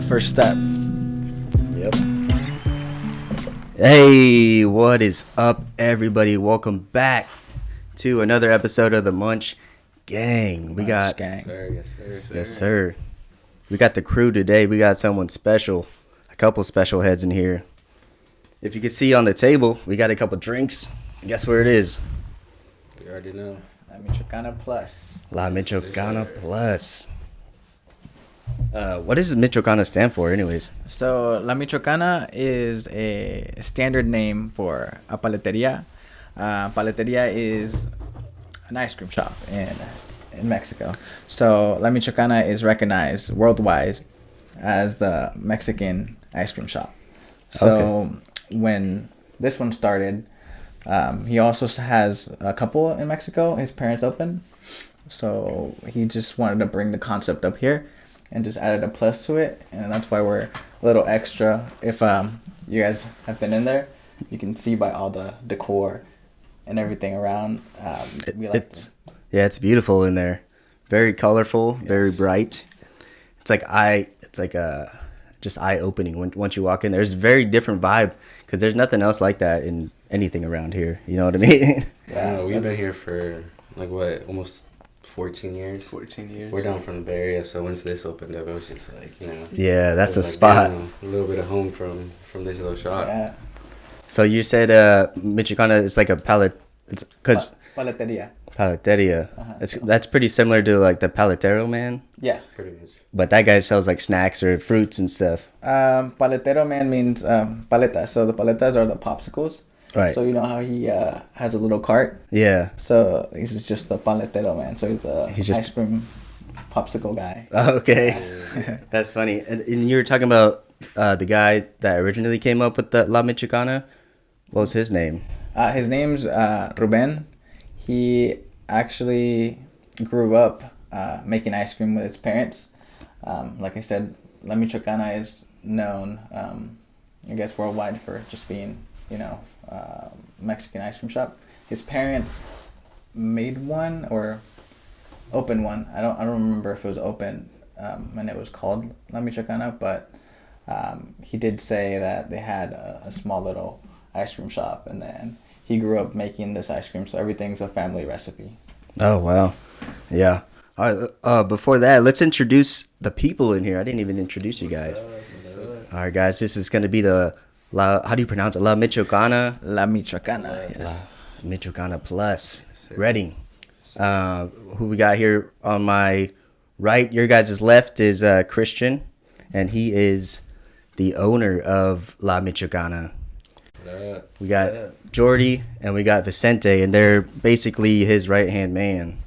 first step. Yep. Hey, what is up, everybody? Welcome back to another episode of the Munch Gang. We got Gang. Yes, sir. We got the crew today. We got someone special, a couple special heads in here. If you can see on the table, we got a couple drinks. Guess where it is? You already know. Michoacana Plus. La Michoacana Plus. What does Michoacana stand for, anyways? So, La Michoacana is a standard name for a paleteria. Paleteria is an ice cream shop in Mexico. So, La Michoacana is recognized worldwide as the Mexican ice cream shop. So, when this one started, he also has a couple in Mexico. His parents opened. So, he just wanted to bring the concept up here and just added a plus to it, and that's why we're a little extra. If you guys have been in there, you can see by all the decor and everything around. It's beautiful in there, very colorful, very bright. It's just eye opening once you walk in. There's a very different vibe because there's nothing else like that in anything around here. You know what I mean? Yeah, we've been here for almost 14 years. 14 years. We're down from the Bay Area, so once this opened up, it was just Yeah, that's a spot. A little bit of home from this little shop. Yeah. So you said Michoacana is like a pallet. It's because Paleteria. paleteria. That's pretty similar to like the paletero man. Yeah. Pretty much. But that guy sells like snacks or fruits and stuff. Paletero man means paletas. So the paletas are the popsicles. Right. So you know how he has a little cart? Yeah. So he's just the paletero man. So he's just ice cream popsicle guy. Okay. That's funny. And you were talking about the guy that originally came up with the La Michoacana. What was his name? His name's Ruben. He actually grew up making ice cream with his parents. Like I said, La Michoacana is known, I guess, worldwide for just being, Mexican ice cream shop. His parents made one or opened one. I don't remember if it was open and it was called La Michoacana, but he did say that they had a small little ice cream shop, and then he grew up making this ice cream, so everything's a family recipe. Oh, wow. Yeah. All right. Before that, let's introduce the people in here. I didn't even introduce you guys. All right, guys. This is going to be how do you pronounce it? La Michoacana? La Michoacana, yes. La Michoacana Plus Redding. Who we got here on my right, your guys' left is Christian, and he is the owner of La Michoacana. We got Jordy and we got Vicente, and they're basically his right-hand man.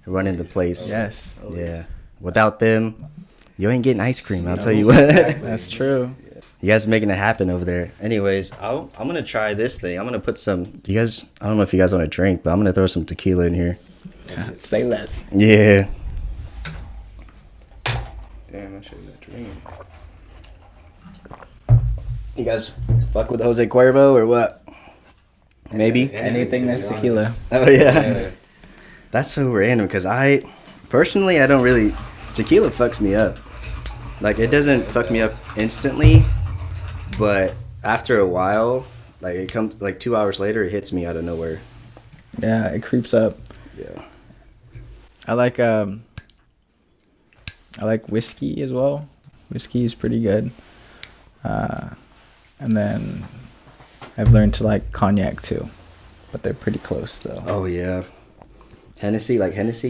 Running the place. Yes. Yeah. Without them, you ain't getting ice cream. I'll tell you what. That's true. You guys are making it happen over there. Anyways, I'm gonna try this thing. I'm gonna put some. I don't know if you guys want to drink, but I'm gonna throw some tequila in here. Say less. Yeah. Damn, I should have dreamed. You guys fuck with Jose Cuervo or what? Maybe. Anything that's tequila. Oh yeah. That's so random because I don't really. Tequila fucks me up. Like, it doesn't fuck me up instantly, but after a while, like, it comes, like, 2 hours later, it hits me out of nowhere. Yeah, it creeps up. Yeah. I like whiskey as well. Whiskey is pretty good. And then I've learned to like cognac too, but they're pretty close though. Oh, yeah. Hennessy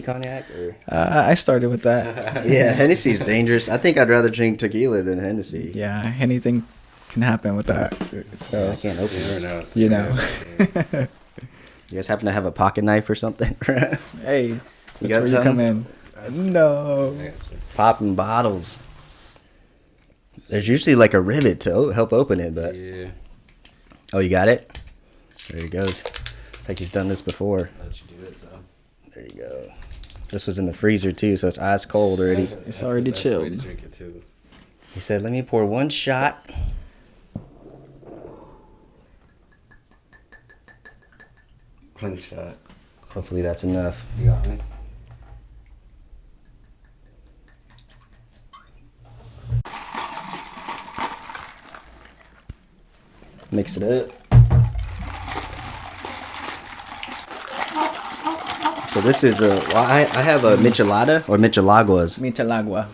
cognac? Or? I started with that. Yeah, Hennessy's dangerous. I think I'd rather drink tequila than Hennessy. Yeah, anything can happen with that. So I can't open this. You know. You guys happen to have a pocket knife or something? Hey, that's got where some? you come in. No. Popping bottles. There's usually like a rivet to help open it, but... Yeah. Oh, you got it? There he goes. It's like he's done this before. I'll let you do it, though. There you go. This was in the freezer too, so it's ice cold already. It's already the best way chilled. to drink it, too. He said, "Let me pour one shot." One shot. Hopefully that's enough. You got me? mix it up. So this is I have a michelada or michelaguas. Michelagua.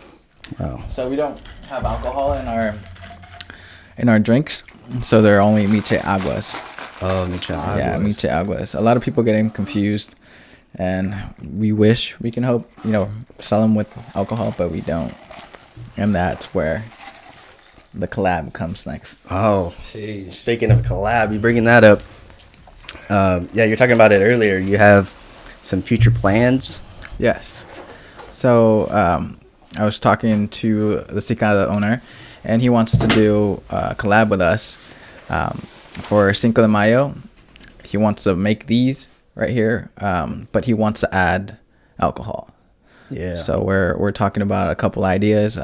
Wow. So we don't have alcohol in our drinks, so they're only micheaguas. Oh, michelaguas. Yeah, micheaguas. A lot of people getting confused, and we wish we can hope, sell them with alcohol, but we don't. And that's where the collab comes next. Oh, Jeez. speaking of collab, you bringing that up. Yeah, you're talking about it earlier. You have some future plans. Yes. So I was talking to the Cicada owner, and he wants to do a collab with us for Cinco de Mayo. He wants to make these right here, but he wants to add alcohol. Yeah. So we're talking about a couple ideas.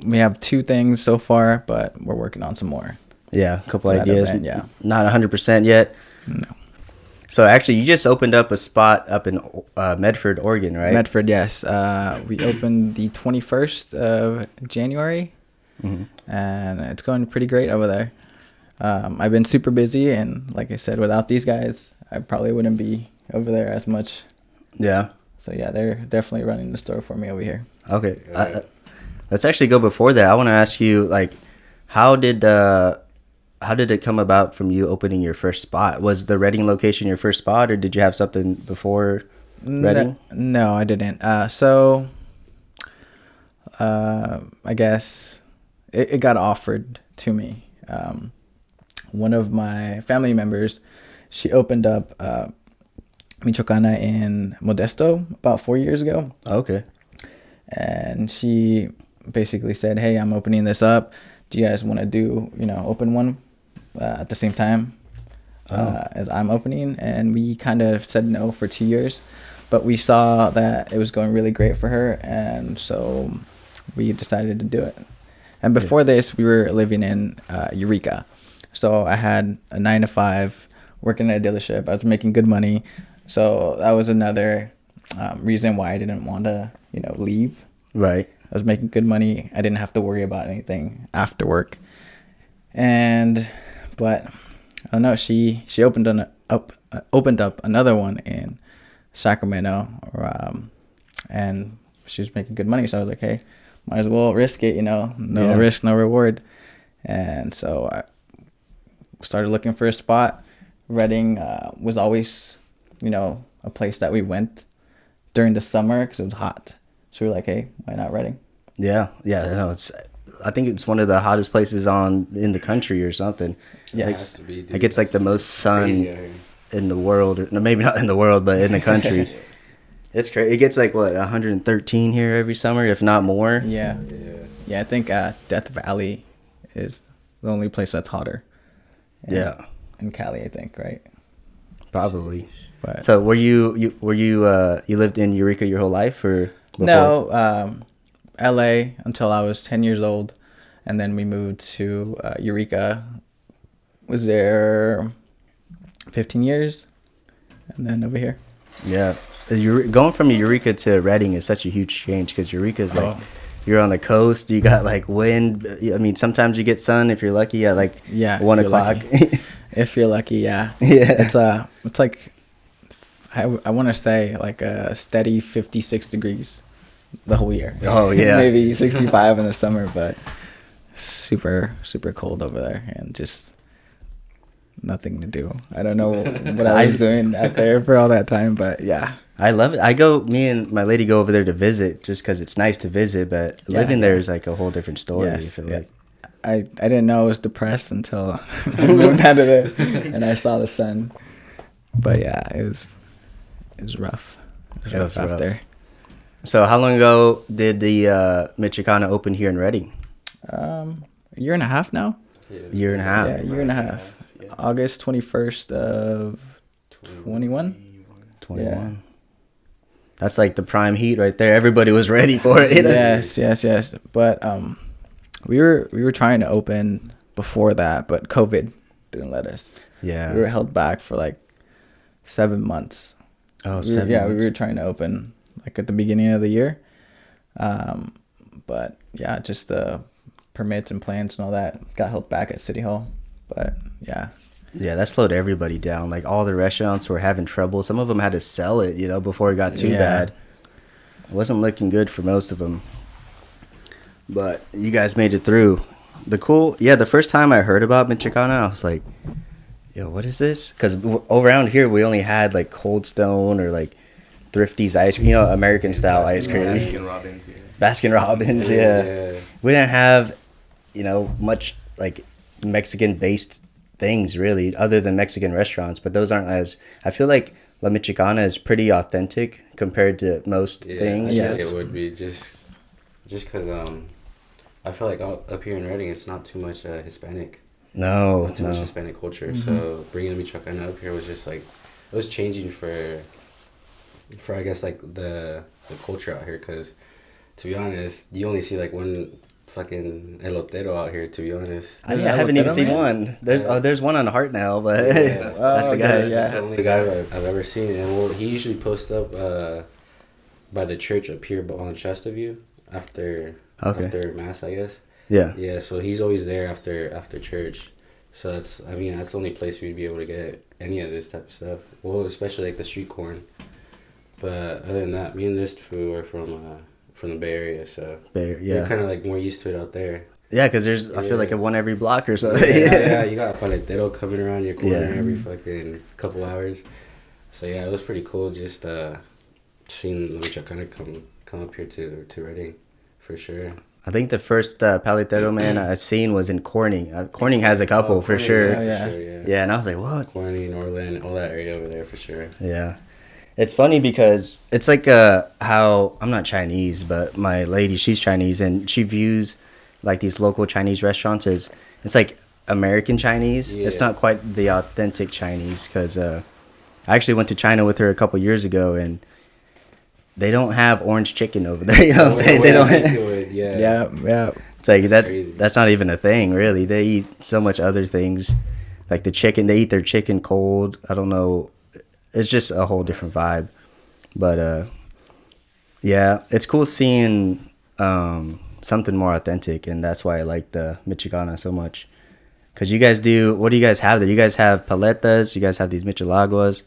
We have 2 things so far, but we're working on some more. Yeah, a couple For that ideas. event, yeah. Not 100% yet. No. So actually, you just opened up a spot up in Medford, Oregon, right? Medford, yes. We opened the 21st of January, and it's going pretty great over there. I've been super busy, and like I said, without these guys, I probably wouldn't be over there as much. Yeah. So yeah, they're definitely running the store for me over here. Okay. Let's actually go before that. I want to ask you, like, how did it come about from you opening your first spot? Was the Redding location your first spot, or did you have something before Redding? No, I didn't. So I guess it got offered to me. One of my family members, she opened up Michoacana in Modesto about 4 years ago. Okay. And she basically said, hey, I'm opening this up. Do you guys want to do, open one at the same time as I'm opening? And we kind of said no for 2 years. But we saw that it was going really great for her. And so we decided to do it. And before this, we were living in Eureka. So I had a 9-to-5 working at a dealership. I was making good money. So that was another reason why I didn't want to, leave. Right. I was making good money. I didn't have to worry about anything after work. But I don't know. She opened up another one in Sacramento, and she was making good money. So I was like, hey, might as well risk it. No risk, no reward. And so I started looking for a spot. Redding was always, a place that we went during the summer because it was hot. So we were like, hey, why not Redding? Yeah. No, I think it's one of the hottest places in the country or something. Yeah, Like, it has to be, dude. it gets like the most sun Crazy out here. in the world, or no, maybe not in the world, but in the country. It's crazy. It gets like 113 here every summer, if not more. Yeah. I think Death Valley is the only place that's hotter. In Cali, I think, right? Probably. But So were you lived in Eureka your whole life, or before? no, LA until I was 10 years old, and then we moved to Eureka. Was there 15 years, and then over here. Yeah, going from Eureka to Redding is such a huge change because Eureka is like you're on the coast. You got like wind. I mean, sometimes you get sun if you're lucky at like 1 o'clock. If you're lucky, yeah. Yeah. It's like I want to say like a steady 56 degrees the whole year. Oh yeah. Maybe 65 in the summer, but super cold over there and just nothing to do. I don't know what I was doing out there for all that time, but yeah. I love it. Me and my lady go over there to visit just because it's nice to visit, but living there is like a whole different story. Yes, So yeah. like, I didn't know I was depressed until I moved out of there and I saw the sun. But yeah, it was rough. It was rough out there. So how long ago did the Michoacana open here in Redding? A year and a half now. Year and a half. Yeah, year and a half. Yeah. August 21st of 21. 21. Yeah. That's like the prime heat right there. Everybody was ready for it. Yes. But we were trying to open before that, but COVID didn't let us. Yeah. We were held back for like 7 months. Oh, 7 months. We were trying to open like at the beginning of the year. But yeah, just the permits and plans and all that got held back at City Hall. But yeah. Yeah, that slowed everybody down. Like all the restaurants were having trouble. Some of them had to sell it, before it got too bad. It wasn't looking good for most of them. But you guys made it through. The first time I heard about Michoacana, I was like, yo, what is this? Because around here, we only had like Cold Stone or like Thrifty's ice cream, American style ice cream. Baskin Robbins, yeah. We didn't have, much like Mexican based things really, other than Mexican restaurants. But those aren't I feel like La Michoacana is pretty authentic compared to most things. I think it would be just because I feel like up here in Redding, it's not too much Hispanic. Not too much Hispanic culture. Mm-hmm. So bringing the Michoacana up here was just like, it was changing for I guess like the culture out here, because to be honest, you only see like one fucking elotero out here, to be honest. I haven't even seen one. There's one on Heart now, but that's the guy. That's the only guy I've ever seen. And he usually posts up by the church up here on Shasta View after mass, I guess. Yeah, so he's always there after church. So that's the only place we'd be able to get any of this type of stuff. Well, especially like the street corn. But other than that, me and this food are from the Bay Area, so we're kind of like more used to it out there. Yeah, because I feel like one every block or so. Yeah, you got a paletero coming around your corner every fucking couple hours. So yeah, it was pretty cool just seeing the Michoacana come up here to Redding, for sure. I think the first paletero man I seen was in Corning. Corning has a couple for sure. Yeah, and I was like, what? Corning, Orland, all that area over there for sure. Yeah. It's funny because it's like how I'm not Chinese, but my lady, she's Chinese, and she views like these local Chinese restaurants as it's like American Chinese. Yeah. It's not quite the authentic Chinese, because I actually went to China with her a couple years ago, and they don't have orange chicken over there. You know what I'm saying? They don't. Yeah. It's like that's not even a thing, really. They eat so much other things, like the chicken. They eat their chicken cold. I don't know. It's just a whole different vibe. But yeah, it's cool seeing something more authentic, and that's why I like the Michoacana so much. Because you guys what do you guys have there? You guys have paletas, you guys have these michelaguas,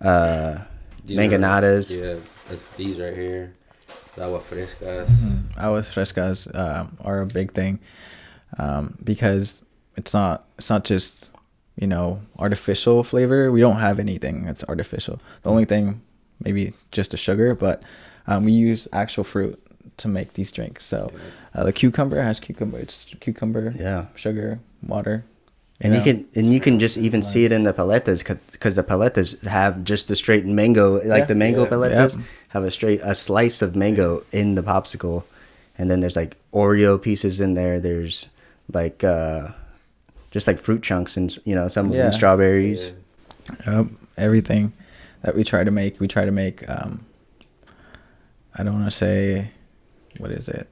manganadas. Yeah, that's these right here. Agua frescas. Aguas frescas are a big thing, because it's not just artificial flavor. We don't have anything that's artificial. The only thing, maybe just the sugar, but we use actual fruit to make these drinks. So the cucumber has cucumber. It's cucumber, sugar, water. You can just even see it in the paletas, because the paletas have just the straight mango, like the mango paletas have a slice of mango in the popsicle, and then there's like Oreo pieces in there. There's like just like fruit chunks and some of them strawberries. Everything that we try to make. I don't want to say, what is it?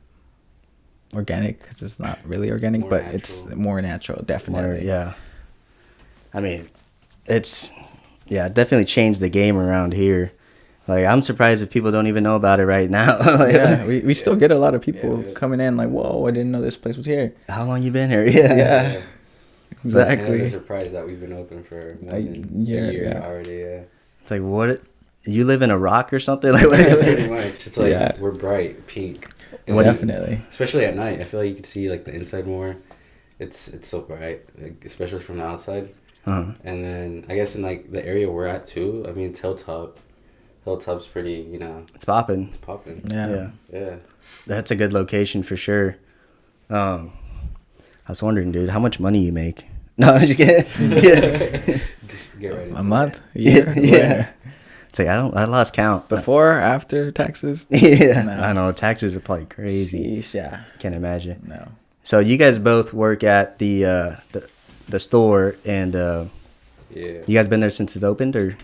Organic, because it's not really organic, but natural. It's more natural, definitely. I mean, it's definitely changed the game around here. Like, I'm surprised if people don't even know about it right now. We still get a lot of people coming in like, whoa, I didn't know this place was here. How long you been here? Exactly. I'm surprised that we've been open for more than a year already. It's like, what? You live in a rock or something? Like, pretty much. It's like we're bright pink. Definitely. Especially at night, I feel like you can see like the inside more. It's so bright, like, especially from the outside. And then I guess in like the area we're at too. I mean, it's Hilltop. Hilltop's pretty, It's popping. It's popping. Yeah. That's a good location for sure. I was wondering, dude, how much money you make? No, I'm just kidding. Get ready. A month? Yeah. It's like, I lost count. Before, after taxes? Yeah. No. I know, taxes are probably crazy. Sheesh, yeah. Can't imagine. No. So you guys both work at the store, and you guys been there since it opened, or?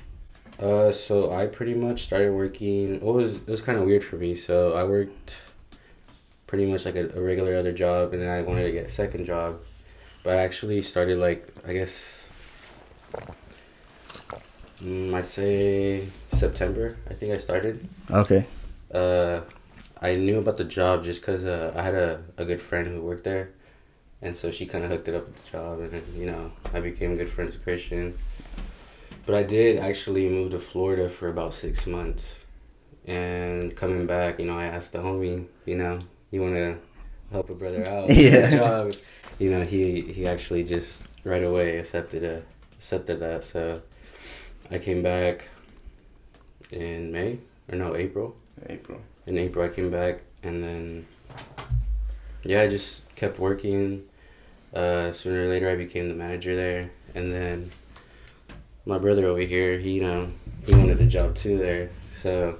So I pretty much started working. It was kind of weird for me. So I worked pretty much like a regular other job, and then I wanted to get a second job, but I actually started like, I guess, I'd say September. I think I started. Okay. I I knew about the job just because I had a good friend who worked there. And so she kind of hooked it up with the job. And then, you know, I became good friends with Christian. But I did actually move to Florida for about 6 months. And coming back, you know, I asked the homie, you know, you want to help a brother out? Yeah. Job. You know, he actually just right away accepted that. So I came back in April. In April I came back, and then I just kept working. Sooner or later I became the manager there, and then my brother over here, he wanted a job too there. So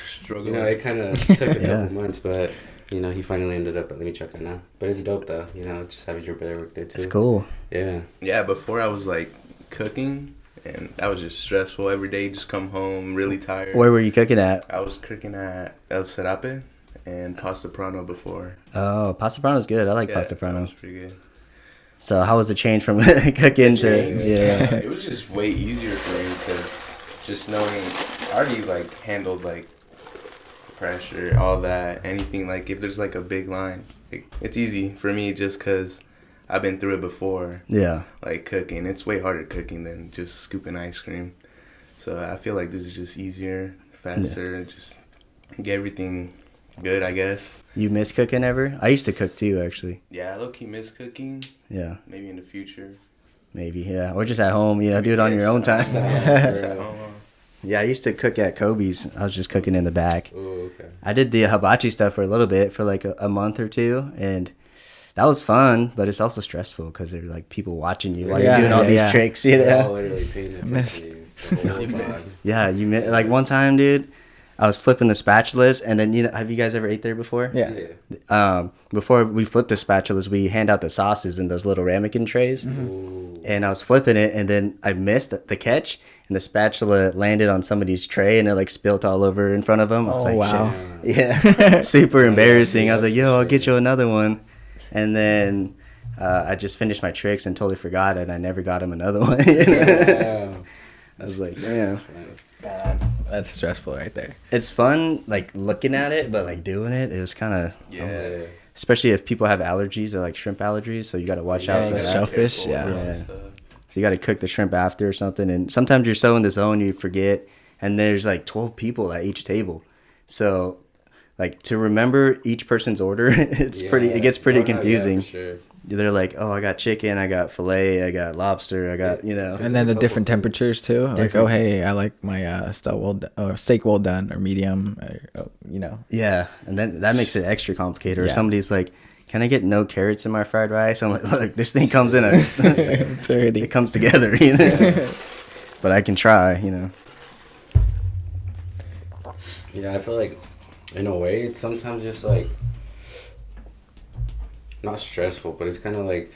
struggling. You know, it kind of took a couple months, but you know, he finally ended up at Michoacan now. But it's dope though, you know, just having your brother work there too. It's cool. Yeah. Yeah, before I was like cooking, and that was just stressful every day. Just come home really tired. Where were you cooking at? I was cooking at El Serape and Pasta Prano before. Oh, Pasta Prano's good. I like Pasta Prano. That was pretty good. So how was the change from cooking to It was just way easier for me because just knowing I already like handled like pressure, all that, anything like if there's like a big line, like, it's easy for me just because I've been through it before. Yeah. Like cooking, it's way harder cooking than just scooping ice cream. So I feel like this is just easier, faster, just get everything good, I guess. You miss cooking ever? I used to cook too, actually. Yeah, I low-key miss cooking. Yeah. Maybe in the future. Maybe, yeah. Or just at home, you know, do it on your own time. Yeah, I used to cook at Kobe's. I was just cooking in the back. Oh, okay. I did the hibachi stuff for a little bit, for like a month or two, and that was fun, but it's also stressful because there are like people watching you while you're doing all these tricks, you know? Literally paying attention to you. Yeah, like one time, dude, I was flipping the spatulas, and then, you know, have you guys ever ate there before? Yeah. Before we flip the spatulas, we hand out the sauces in those little ramekin trays. Mm-hmm. And I was flipping it, and then I missed the catch, and the spatula landed on somebody's tray, and it like spilt all over in front of them. I was Oh, like, wow. shit. Yeah. Super embarrassing. I was like, yo, I'll get you another one. And then I just finished my tricks and totally forgot it, and I never got him another one. I was like, damn. That's stressful right there. It's fun, like, looking at it, but, like, doing it, it was kind of... Yeah. Especially if people have allergies or, like, shrimp allergies, so you got to watch out for that. Shellfish, So you got to cook the shrimp after or something, and sometimes you're so in the zone you forget, and there's, like, 12 people at each table. So, like, to remember each person's order, it gets pretty confusing. Yeah, for sure. They're like, oh, I got chicken, I got filet, I got lobster, I got, you know. And then the different temperatures too. Like, oh, hey, I like my steak well done or medium, or, you know. Yeah, and then that makes it extra complicated. Or somebody's like, can I get no carrots in my fried rice? I'm like, look, this thing comes in it comes together, you know. But I can try, you know. Yeah, I feel like, in a way, it's sometimes just like, not stressful, but it's kind of like,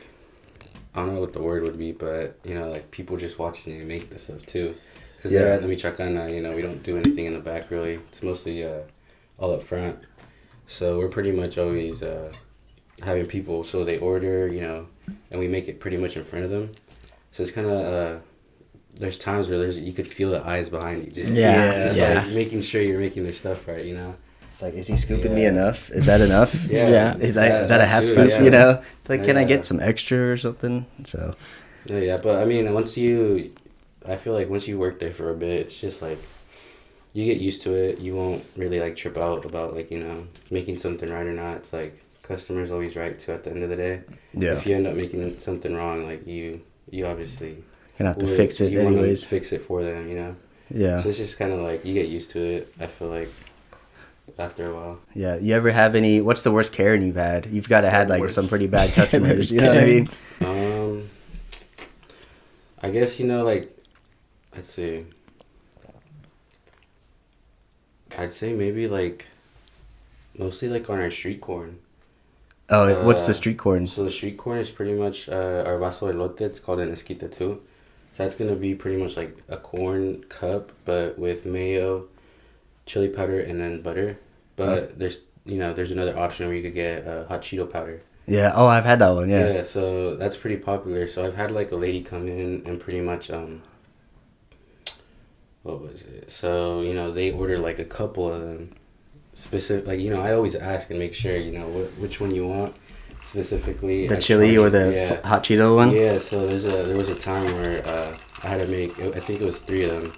I don't know what the word would be, but, you know, like, people just watching you make this stuff, too. Because they're at the Michoacana, you know, we don't do anything in the back, really. It's mostly all up front. So we're pretty much always having people, so they order, you know, and we make it pretty much in front of them. So it's kind of, there's times where you could feel the eyes behind you. Just, like, making sure you're making their stuff right, you know. Like, is he scooping me enough? Is that enough? Is that a half scoop? Yeah. You know, like, can I get some extra or something? So. Yeah, but I mean, I feel like once you work there for a bit, it's just like, you get used to it. You won't really like trip out about like, you know, making something right or not. It's like, customer's always right too at the end of the day. Yeah. If you end up making something wrong, like you obviously gonna have to fix it anyways. Fix it for them, you know. Yeah. So it's just kind of like you get used to it. I feel like. After a while. Yeah. You ever have what's the worst Karen you've had? You've got to have like some pretty bad customers. You know what I mean? I guess, you know, like, let's see. I'd say maybe like, mostly like on our street corn. Oh, what's the street corn? So the street corn is pretty much our vaso elote. It's called an esquite too. That's going to be pretty much like a corn cup, but with mayo, chili powder, and then butter. But there's another option where you could get hot Cheeto powder. Yeah. Oh, I've had that one. Yeah. Yeah. So that's pretty popular. So I've had like a lady come in and pretty much what was it? So, you know, they ordered like a couple of them, specific, like, I always ask and make sure, which one you want specifically. The chili or the hot Cheeto one? Yeah, so there was a time where I had to make, I think it was 3 of them.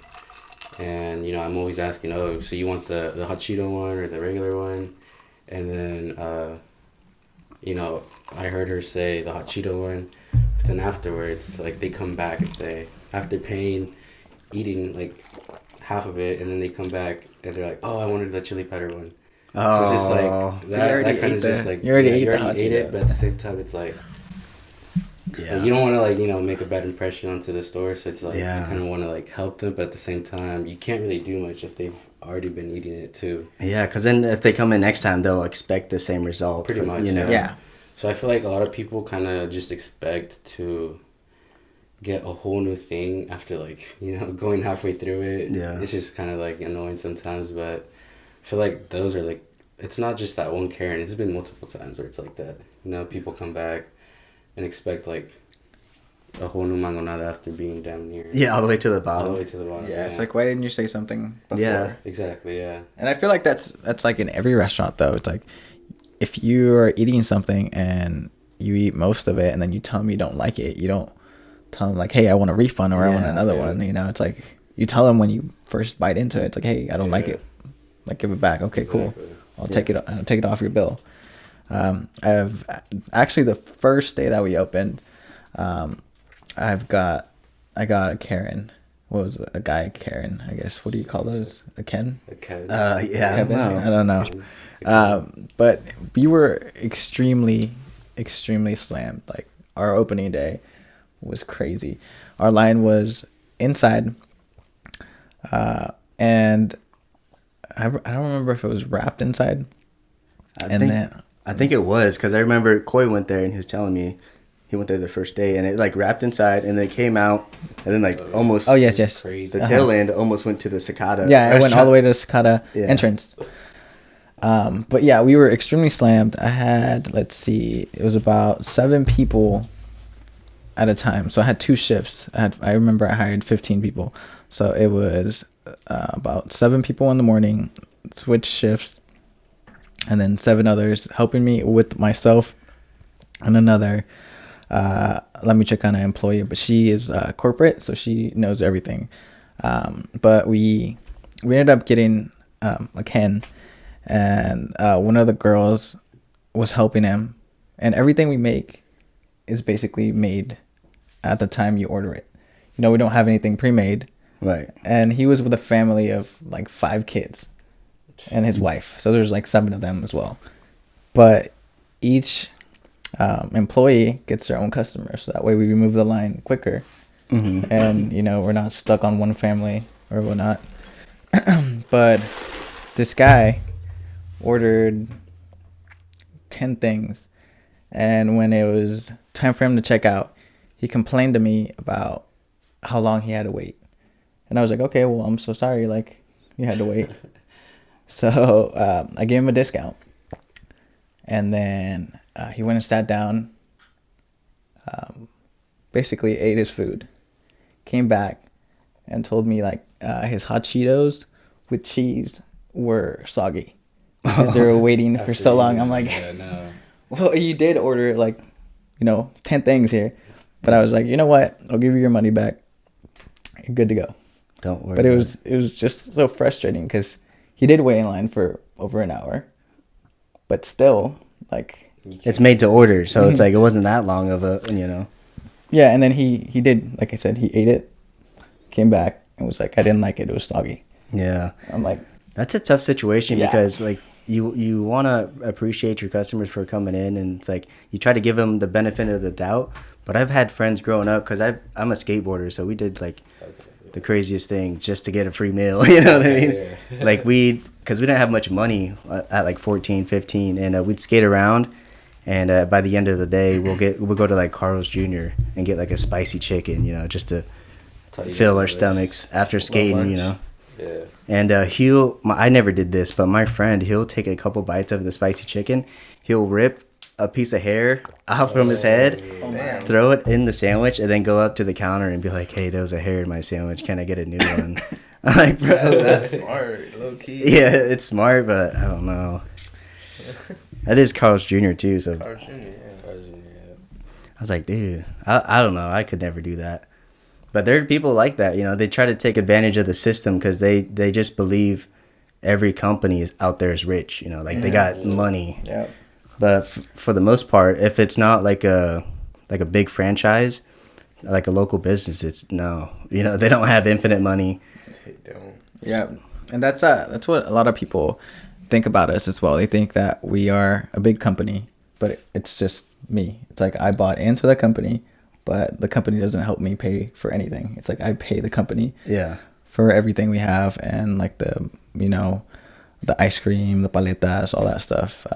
And, I'm always asking, oh, so you want the hot Cheeto one or the regular one? And then, I heard her say the hot Cheeto one. But then afterwards, it's like they come back and say, after eating like half of it, and then they come back and they're like, oh, I wanted the chili powder one. So it's just like that kind of just like you already ate it, but at the same time it's like you don't want to like make a bad impression onto the store, so it's like you kind of want to like help them, but at the same time you can't really do much if they've already been eating it too. Yeah, because then if they come in next time, they'll expect the same result. Pretty much, Yeah. So I feel like a lot of people kind of just expect to get a whole new thing after like going halfway through it. Yeah, it's just kind of like annoying sometimes, but I feel like those are like, it's not just that one Karen. It's been multiple times where it's like that. People come back and expect like a whole new mangonada after being down near. Yeah, all the way to the bottom. All the way to the bottom. Yeah, it's like, why didn't you say something before? Yeah, exactly. Yeah. And I feel like that's like in every restaurant though. It's like if you are eating something and you eat most of it and then you tell them you don't like it, you don't tell them like, hey, I want a refund or I want another one. It's like you tell them when you first bite into it. It's like, hey, I don't like it. Like, give it back. Okay, exactly. Cool. I'll take it off your bill. I've actually, the first day that we opened, I got a Karen. What was it? A guy Karen, I guess. What do you call those? A Ken? A Ken. Yeah. Kevin? I don't know. But we were extremely slammed. Like, our opening day was crazy. Our line was inside, and I don't remember if it was wrapped inside. I think it was, because I remember Coy went there and he was telling me he went there the first day and it like wrapped inside and then it came out and then like almost. Oh yes. The tail end almost went to the Cicada. Yeah, it went all the way to the Cicada entrance. But yeah, we were extremely slammed. I had, let's see, it was about 7 people at a time. So I had 2 shifts. I remember I hired 15 people. So it was about 7 people in the morning, switch shifts, and then 7 others helping me with myself and another La Michoacana employee, but she is corporate, so she knows everything. But we ended up getting a Ken, and one of the girls was helping him, and everything we make is basically made at the time you order it. We don't have anything pre-made. Right. And he was with a family of like 5 kids and his wife. So there's like 7 of them as well. But each employee gets their own customer. So that way we remove the line quicker. Mm-hmm. And, we're not stuck on one family or whatnot. But this guy ordered 10 things. And when it was time for him to check out, he complained to me about how long he had to wait. And I was like, okay, well, I'm so sorry. Like, you had to wait. So I gave him a discount. And then he went and sat down, basically ate his food, came back and told me like his hot Cheetos with cheese were soggy because they were waiting for so long. I'm like, well, you did order like, 10 things here. But I was like, you know what? I'll give you your money back. You're good to go. Don't worry. But it was just so frustrating because he did wait in line for over an hour, but still, like, it's made to order, so it's like it wasn't that long of a, Yeah, and then he did, like I said, he ate it, came back, and was like, I didn't like it. It was soggy. Yeah. I'm like, that's a tough situation because like you want to appreciate your customers for coming in, and it's like you try to give them the benefit of the doubt. But I've had friends growing up because I'm a skateboarder, so we did like the craziest thing just to get a free meal. You know what I mean? Yeah. Like because we didn't have much money at like 14, 15, and we'd skate around, and by the end of the day, we'll go to like Carl's Jr. and get like a spicy chicken, just to fill our stomachs after skating, Yeah. And I never did this, but my friend, he'll take a couple bites of the spicy chicken, he'll rip a piece of hair out from his head, throw it in the sandwich, and then go up to the counter and be like, hey, there was a hair in my sandwich, can I get a new one? Like, bro, that's smart, low key. Yeah, it's smart, but I don't know. That is Carl's Jr. too. So Carl's Jr. Yeah. Carl's Jr., yeah. I was like, dude, I don't know. I could never do that. But there are people like that. You know, they try to take advantage of the system because they just believe every company is out there is rich. You know, like they got money. Yeah. But for the most part, if it's not like a big franchise, like a local business, it's no. You know, they don't have infinite money. They don't. Yeah, and that's what a lot of people think about us as well. They think that we are a big company, but it's just me. It's like I bought into the company, but the company doesn't help me pay for anything. It's like I pay the company for everything we have, and like the ice cream, the paletas, all that stuff.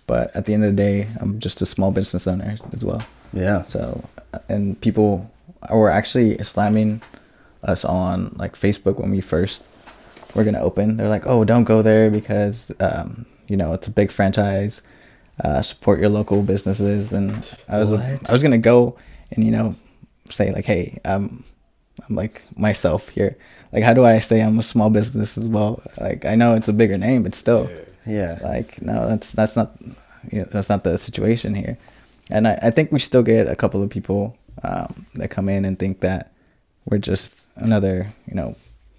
But at the end of the day, I'm just a small business owner as well. Yeah. So, and people were actually slamming us on like Facebook when we first were gonna open. They're like, "Oh, don't go there because it's a big franchise. Support your local businesses." And I was gonna go and say like, "Hey, I'm like myself here. Like, how do I say I'm a small business as well? Like, I know it's a bigger name, but still, like, no, that's not that's not the situation here." And I think we still get a couple of people that come in and think that we're just another,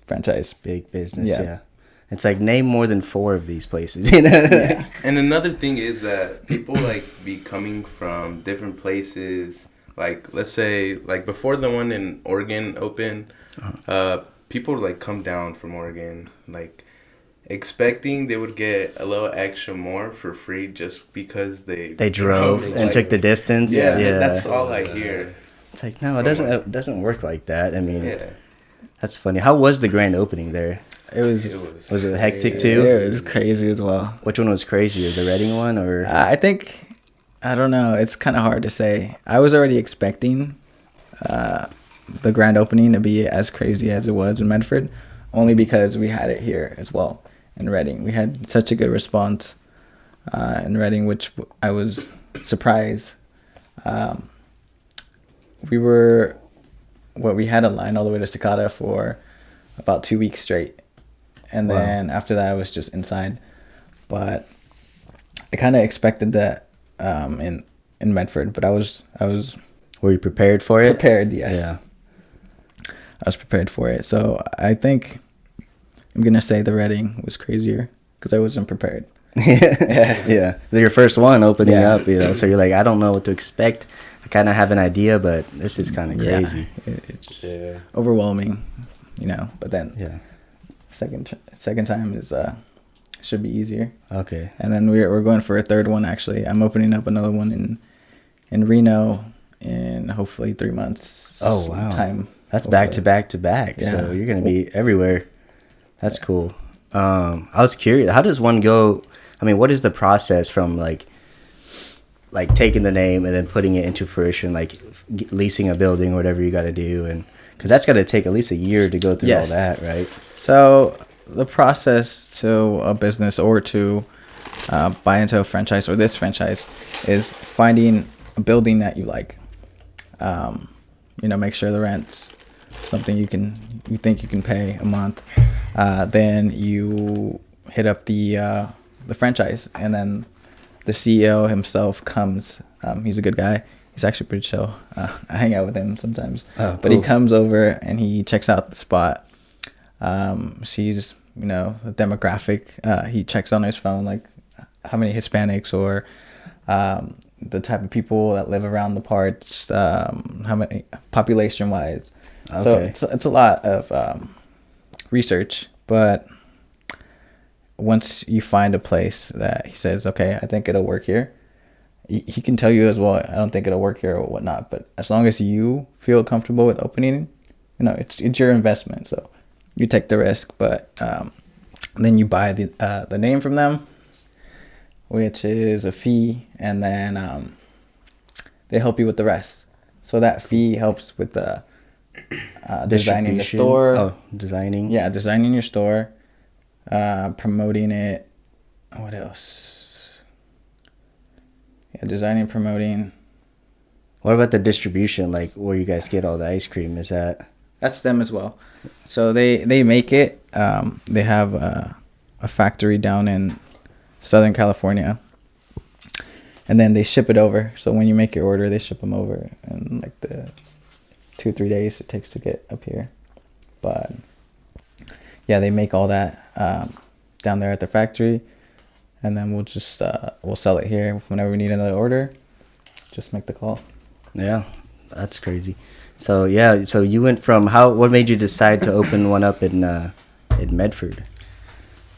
franchise. Big business, yeah. It's like, name more than 4 of these places, you know? Yeah. And another thing is that people, like, be coming from different places. Like, let's say, like, before the one in Oregon opened, people would, like, come down from Oregon, like, expecting they would get a little extra more for free just because they drove and took the distance. Yeah, that's all I hear. It's like, no, it doesn't work like that. I mean, that's funny. How was the grand opening there? Was it hectic too? Yeah, it was crazy as well. Which one was crazier, the Redding one or? I don't know. It's kind of hard to say. I was already expecting the grand opening to be as crazy as it was in Medford, only because we had it here as well in Redding. We had such a good response in Redding, which I was surprised. We had a line all the way to Cicada for about 2 weeks straight. And then after that, I was just inside. But I kind of expected that in Medford, but I was. Were you prepared for it? Prepared, yes. Yeah. I was prepared for it. So I think I'm going to say the Redding was crazier because I wasn't prepared. Yeah. Your first one opening up, so you're like, I don't know what to expect. I kind of have an idea, but this is kind of crazy. It's overwhelming, but then second time is should be easier. Okay. And then we're going for a third one, actually. I'm opening up another one in Reno in hopefully 3 months. Oh, wow. Time. That's back to back to back. Yeah. So you're going to be everywhere. That's cool. I was curious, how does one go? I mean, what is the process from like taking the name and then putting it into fruition, like leasing a building or whatever you got to do? And because that's got to take at least a year to go through all that, right? So the process to a business or to buy into a franchise or this franchise is finding a building that you like. Make sure the rent's something you think you can pay a month. Then you hit up the franchise, and then the CEO himself comes. He's a good guy. He's actually pretty chill. I hang out with him sometimes. Oh, but he comes over and he checks out the spot. Sees the demographic. He checks on his phone like how many Hispanics or the type of people that live around the parts. How many population wise. Okay. So it's a lot of research, but once you find a place that he says, okay, I think it'll work here, he can tell you as well, I don't think it'll work here or whatnot. But as long as you feel comfortable with opening, it's your investment, so you take the risk. But then you buy the name from them, which is a fee, and then they help you with the rest. So that fee helps with the designing the store. Oh, designing. Yeah, designing your store, promoting it. What else? Yeah, designing, promoting. What about the distribution? Like where you guys get all the ice cream? Is that? That's them as well. So they make it. They have a factory down in Southern California, and then they ship it over. So when you make your order, they ship them over in like the 2-3 days it takes to get up here. But yeah, they make all that down there at the factory, and then we'll just we'll sell it here whenever we need another order. Just make the call. Yeah, that's crazy. So yeah, so you went from what made you decide to open one up in Medford?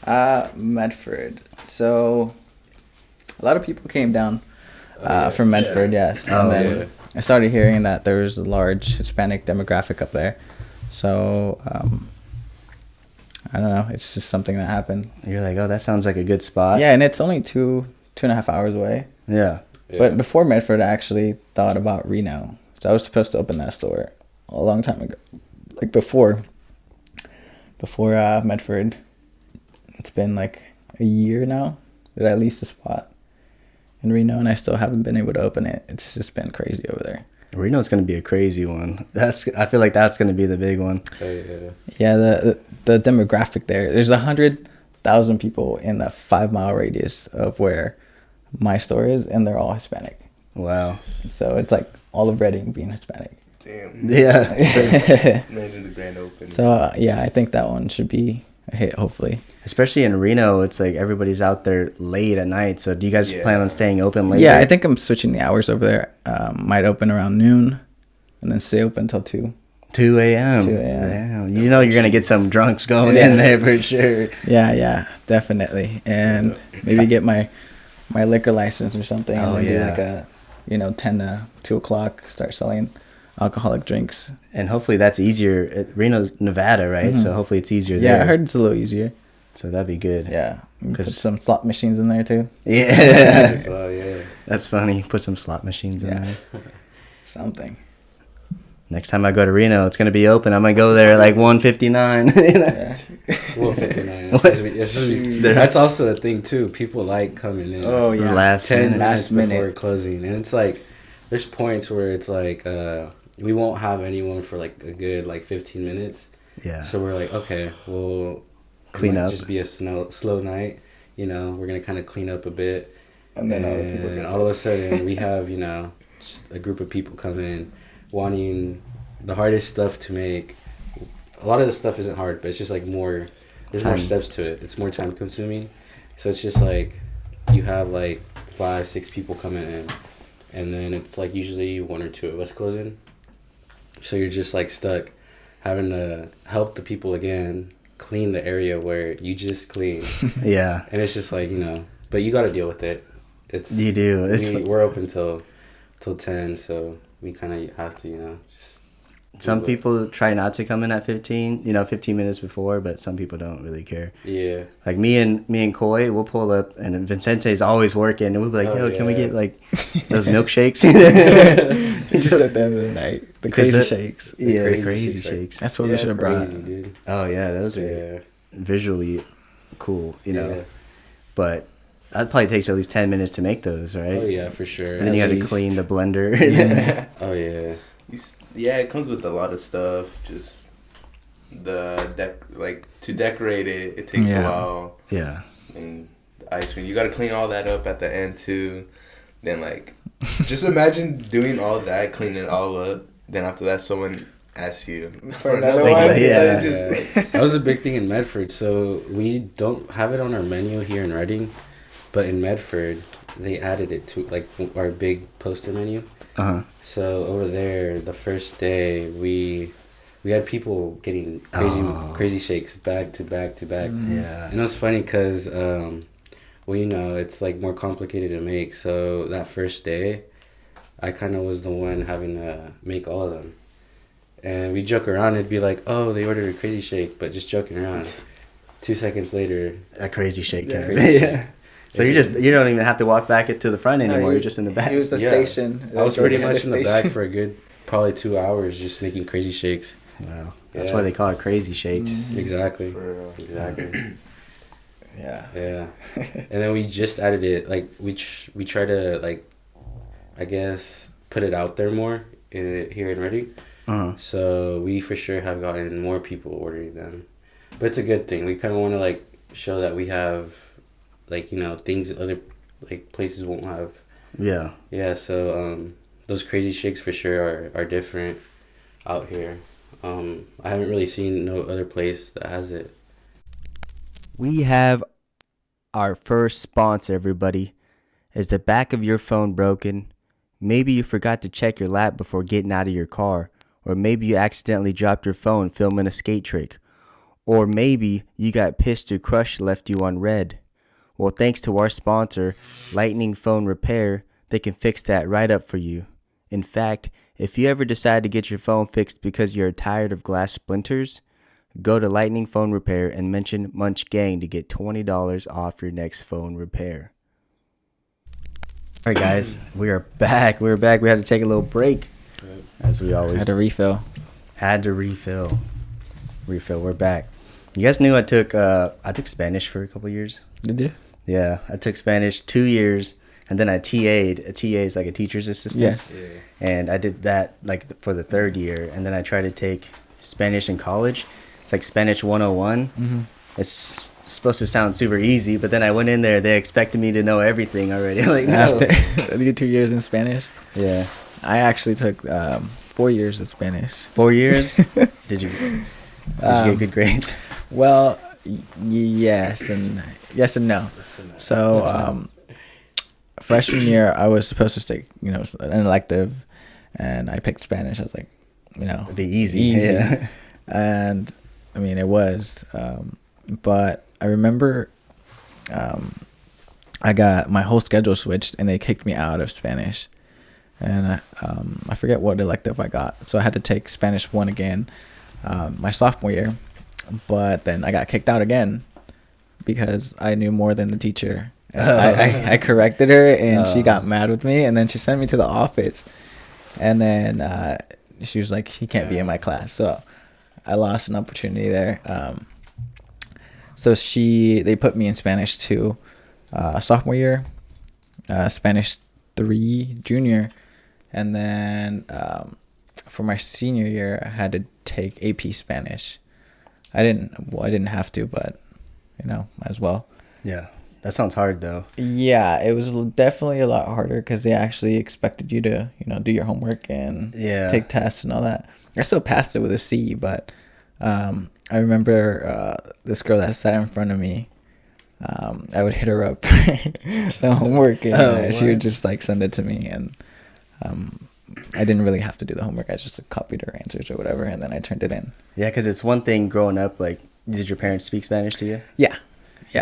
Medford. So a lot of people came down from Medford, yes. And then I started hearing that there was a large Hispanic demographic up there. So I don't know, it's just something that happened. You're like, oh, that sounds like a good spot. Yeah, and it's only 2.5 hours away. Yeah. But before Medford, I actually thought about Reno. So I was supposed to open that store a long time ago, like before Medford. It's been like a year now that I leased a spot in Reno, and I still haven't been able to open it. It's just been crazy over there. Reno's gonna be a crazy one. I feel like that's gonna be the big one. Yeah, the demographic there. There's 100,000 people in the 5-mile radius of where my store is, and they're all Hispanic. Wow. So it's like all of Redding being Hispanic. Damn. Yeah. Imagine the grand opening. So yeah, I think that one should be a hit, hopefully. Especially in Reno, it's like everybody's out there late at night. So do you guys plan on staying open later? Yeah, I think I'm switching the hours over there. Might open around noon, and then stay open until 2. 2 a.m. 2 a.m. Damn. You know you're gonna get some drunks going in there for sure. Yeah, definitely. And maybe get my liquor license or something, and then do like a 10 to 2 o'clock, start selling alcoholic drinks. And hopefully that's easier. Reno's Nevada, right? Mm-hmm. So hopefully it's easier there. Yeah, I heard it's a little easier. So that'd be good. Yeah. Put some slot machines in there too. Yeah. Well, yeah. That's funny. Put some slot machines in there. Something. Next time I go to Reno, it's going to be open. I'm going to go there at like 1:59. 1:59. That's also the thing too. People like coming in. Oh yeah. Last 10 minutes before closing. And it's like, there's points where it's like, we won't have anyone for like a good like 15 minutes. Yeah. So we're like, okay, we'll clean up. Just be a slow night. We're going to kind of clean up a bit. And then all of a sudden we have, just a group of people come in wanting the hardest stuff to make. A lot of the stuff isn't hard, but it's just like more steps to it. It's more time consuming. So it's just like you have like 5-6 people coming in, and then it's like usually 1 or 2 of us closing. So you're just like stuck having to help the people again clean the area where you just cleaned. Yeah. And it's just like, but you got to deal with it. You do. We're open till 10, so we kind of have to, just. Some people try not to come in at 15 minutes before, but some people don't really care. Yeah. Like me and Coy, we'll pull up, and Vicente's always working, and we'll be like, can we get like those milkshakes? Just at the end of the night, the crazy shakes. Yeah, the crazy shakes. That's what we should have brought. Dude. Oh yeah, those are visually cool, Yeah. But that probably takes at least 10 minutes to make those, right? Oh yeah, for sure. And then you got to clean the blender. Oh yeah. Yeah, it comes with a lot of stuff. Just to decorate it, it takes a while. Yeah. And the ice cream, you got to clean all that up at the end too. Then just imagine doing all that, cleaning it all up. Then after that, someone asks you for another one. Yeah. That was a big thing in Medford. So we don't have it on our menu here in Redding, but in Medford they added it to like our big poster menu. Uh-huh. So over there, the first day we had people getting crazy shakes back to back to back. Yeah. And it was funny because it's like more complicated to make. So that first day, I kind of was the one having to make all of them. And we joke around, it'd be like, oh, they ordered a crazy shake, but just joking around. 2 seconds later, a crazy shake. Yeah. So you don't even have to walk back to the front anymore. You're just in the back. It was the station. I was pretty much in the back for a good probably 2 hours just making crazy shakes. Wow. That's why they call it crazy shakes. Mm-hmm. Exactly. Exactly. Yeah. Yeah. And then we just added it. Like we try to I guess put it out there more here in Redding. So we for sure have gotten more people ordering them, but it's a good thing. We kind of want to like show that we have, like, you know, things other like places won't have. Yeah. So those crazy shakes for sure are different out here. I haven't really seen no other place that has it. We have our first sponsor, everybody. Is the back of your phone broken? Maybe you forgot to check your lap before getting out of your car. Or maybe you accidentally dropped your phone filming a skate trick. Or maybe you got pissed your crush left you on red. Well, thanks to our sponsor, Lightning Phone Repair, they can fix that right up for you. In fact, if you ever decide to get your phone fixed because you're tired of glass splinters, go to Lightning Phone Repair and mention Munch Gang to get $20 off your next phone repair. All right, guys, we are back. We had to take a little break, as we always Had to refill. We're back. You guys knew I took Spanish for a couple years. Did you? Yeah, I took Spanish 2 years, and then I TA'd. A TA is like a teacher's assistant. Yes. Yeah. And I did that like for the third year, and then I tried to take Spanish in college. It's like Spanish 101. Mm-hmm. It's supposed to sound super easy, but then I went in there. They expected me to know everything already. Like, no. After you 2 years in Spanish. Yeah. I actually took 4 years of Spanish. 4 years? Did you get good grades? Well, yes and no. So freshman year, I was supposed to take, you know, an elective, and I picked Spanish. I was like, you know, it'd be easy. Yeah. And I mean, it was, but I remember I got my whole schedule switched, and they kicked me out of Spanish. And I forget what elective I got, so I had to take Spanish 1 again my sophomore year. But then I got kicked out again because I knew more than the teacher. I corrected her, and she got mad with me, and then she sent me to the office. And then she was like, "He can't be in my class." So I lost an opportunity there. So they put me in Spanish 2 sophomore year, Spanish 3 junior, and then for my senior year I had to take AP Spanish. I didn't have to, but you know, might as well. Yeah, that sounds hard though. Yeah, it was definitely a lot harder because they actually expected you to, you know, do your homework and take tests and all that. I still passed it with a C, but I remember this girl that sat in front of me. I would hit her up for the homework, and she would just like send it to me, and I didn't really have to do the homework. I just copied her answers or whatever, and then I turned it in. Yeah, because it's one thing growing up. Like, did your parents speak Spanish to you? Yeah,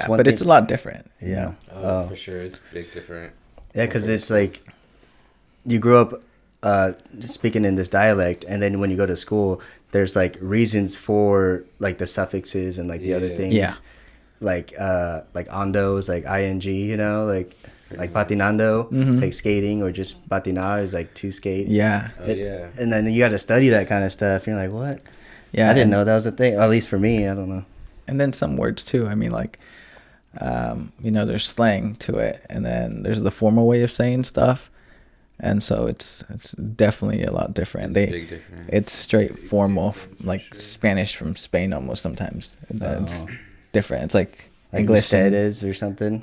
but it's a lot different. Yeah, you know? Oh, for sure, it's big different. Yeah, because it's like you grew up speaking in this dialect, and then when you go to school, there's like reasons for like the suffixes and like the other things. Yeah. Like ondos, like ing, you know, like patinando, like skating, or just patinar is like to skate. Yeah. And then you got to study that kind of stuff. You're like, what? Yeah. I didn't know that was a thing. At least for me, I don't know. And then some words too. I mean, like, you know, there's slang to it, and then there's the formal way of saying stuff, and so it's definitely a lot different. Big difference. It's straight formal, like Spanish from Spain almost sometimes. It's different. It's like English usted is or something.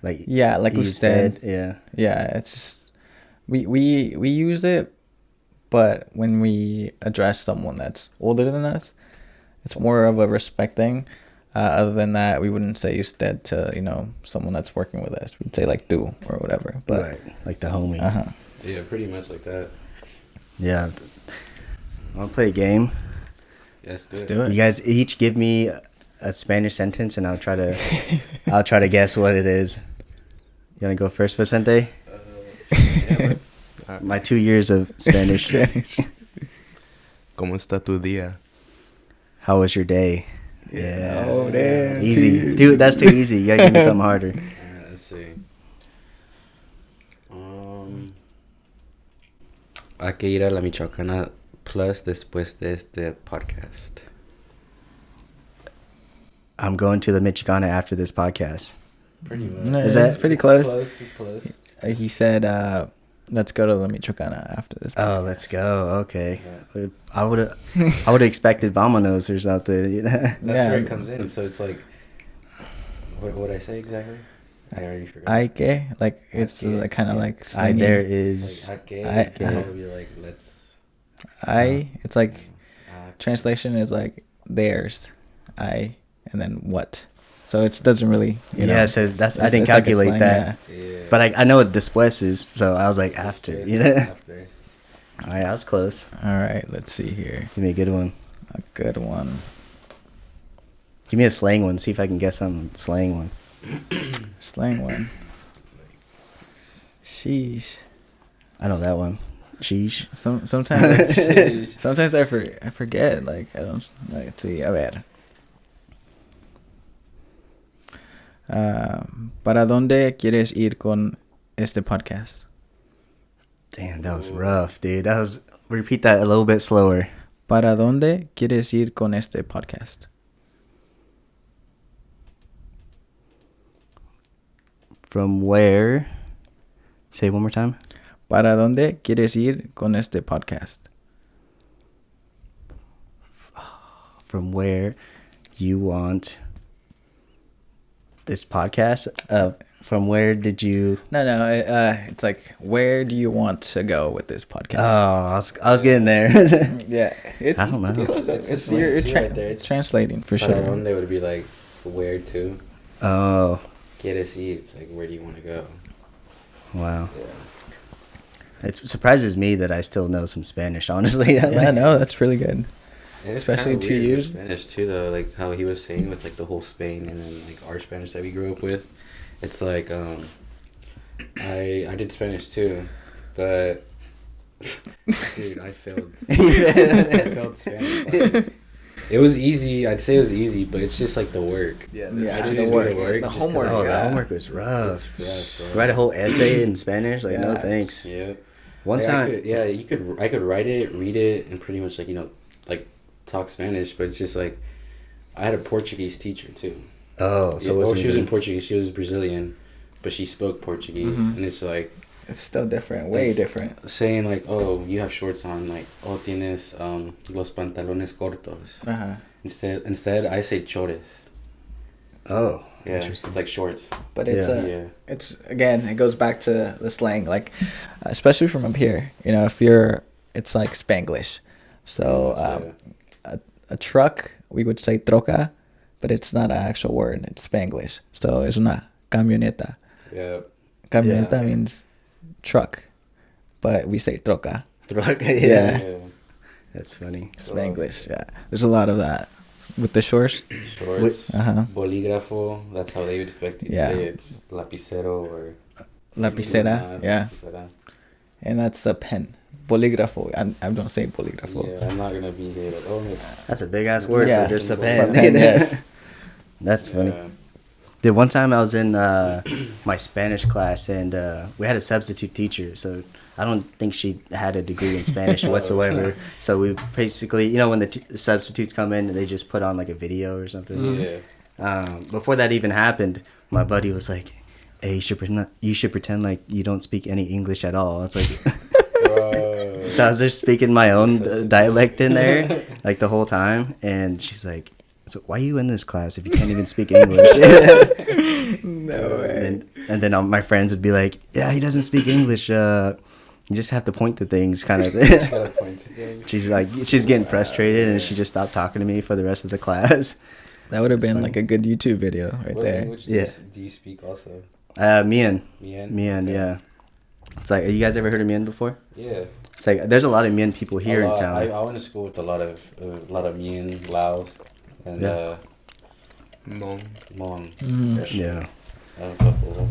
Like usted. Yeah. Yeah, it's just, we use it, but when we address someone that's older than us, it's more of a respect thing. Other than that, we wouldn't say usted to, you know, someone that's working with us. We'd say like tú or whatever. But right, like the homie. Yeah, pretty much like that. Yeah. I'll play a game. Yes, let's do it. You guys each give me a Spanish sentence, and I'll try to guess what it is. You wanna go first, Vicente? Yeah. My 2 years of Spanish. ¿Cómo está tu día? How was your day? Yeah. Oh, damn. Easy. Dude, that's too easy. You gotta give me something harder. Alright, let's see. Hay que ir a la Michoacana Plus después de este podcast. I'm going to the Michoacana after this podcast. Pretty much. No, Is that pretty close? It's close. He said, Let's go to the Michoacana after this. Oh, let's go. Okay. Yeah. I would have expected Vamonos or something. That's where it comes in. So it's like, what would I say exactly? I already forgot. Aike, like it's like kind of like slingy. There is. Like Aike. I would be like, let's. It's like translation is like theirs, and then what. So it doesn't really, Yeah, so that's I didn't calculate like that. Yeah. But I know what después is, so I was like after, After. All right, I was close. All right, let's see here. Give me a good one. A good one. Give me a slang one. See if I can guess some slang one. Slang one. Sheesh. I know that one. Sheesh. Sometimes I forget. Like I don't. Let's see. A ver. ¿Para dónde quieres ir con este podcast? Damn, that was rough, dude. Repeat that a little bit slower. ¿Para dónde quieres ir con este podcast? From where? Say it one more time. ¿Para dónde quieres ir con este podcast? From where you want this podcast? From where did you? No. It's like, where do you want to go with this podcast? Oh, I was getting there. Yeah, it's. I don't know. It's you're right there. It's translating for sure. One day would be like, where to? Oh. Quieres ir? It's like, where do you want to go? Wow. Yeah. It surprises me that I still know some Spanish. Honestly. Yeah, no, that's really good. And especially 2 years. Spanish too, though, like how he was saying with like the whole Spain and then like our Spanish that we grew up with. It's like I did Spanish too, but dude, I failed. I failed Spanish classes. It was easy. I'd say it was easy, but it's just like the work. Yeah, the work. The homework. The homework was rough. Write a whole essay in Spanish, like no thanks. Yeah. One time. I could write it, read it, and pretty much like like talk Spanish, but it's just like I had a Portuguese teacher too. Oh, so she was in Portuguese. She was Brazilian, but she spoke Portuguese, and it's like it's still different, way different. Saying like, oh, you have shorts on, like, oh, tienes los pantalones cortos. Instead, I say chores. Oh, yeah, it's like shorts. But it's again, it goes back to the slang, like, especially from up here. It's like Spanglish. So a truck, we would say troca, but it's not an actual word. It's Spanglish. So es una camioneta. Yeah. Camioneta means truck, but we say troca. Troca, yeah. That's funny. Spanglish, yeah. There's a lot of that with the shorts. Bolígrafo. That's how they would expect you to say it's lapicero or lapicera. Yeah. Lapicera. And that's a pen. Bolígrafo. I don't say bolígrafo. Yeah, I'm not gonna be here. That's a big ass word. Yeah, just a pen. Yes. That's funny. Dude, one time I was in my Spanish class and we had a substitute teacher, so I don't think she had a degree in Spanish whatsoever. So we basically, when the substitutes come in, they just put on like a video or something. Yeah. Before that even happened, my buddy was like, "Hey, you should pretend like you don't speak any English at all." It's like, so I was just speaking my own dialect in there like the whole time, and she's like, "So why are you in this class if you can't even speak English?" No way. And then my friends would be like, "Yeah, he doesn't speak English. You just have to point to things," kind of thing. She's getting frustrated, and she just stopped talking to me for the rest of the class. That would have been like a good YouTube video what there. Language do you speak also? Mian. Mian, yeah. It's like, have you guys ever heard of Mian before? Yeah. It's like there's a lot of Mian people here in town. I went to school with a lot of Mian, Lao, and Mon. Mm-hmm. Yeah. A couple.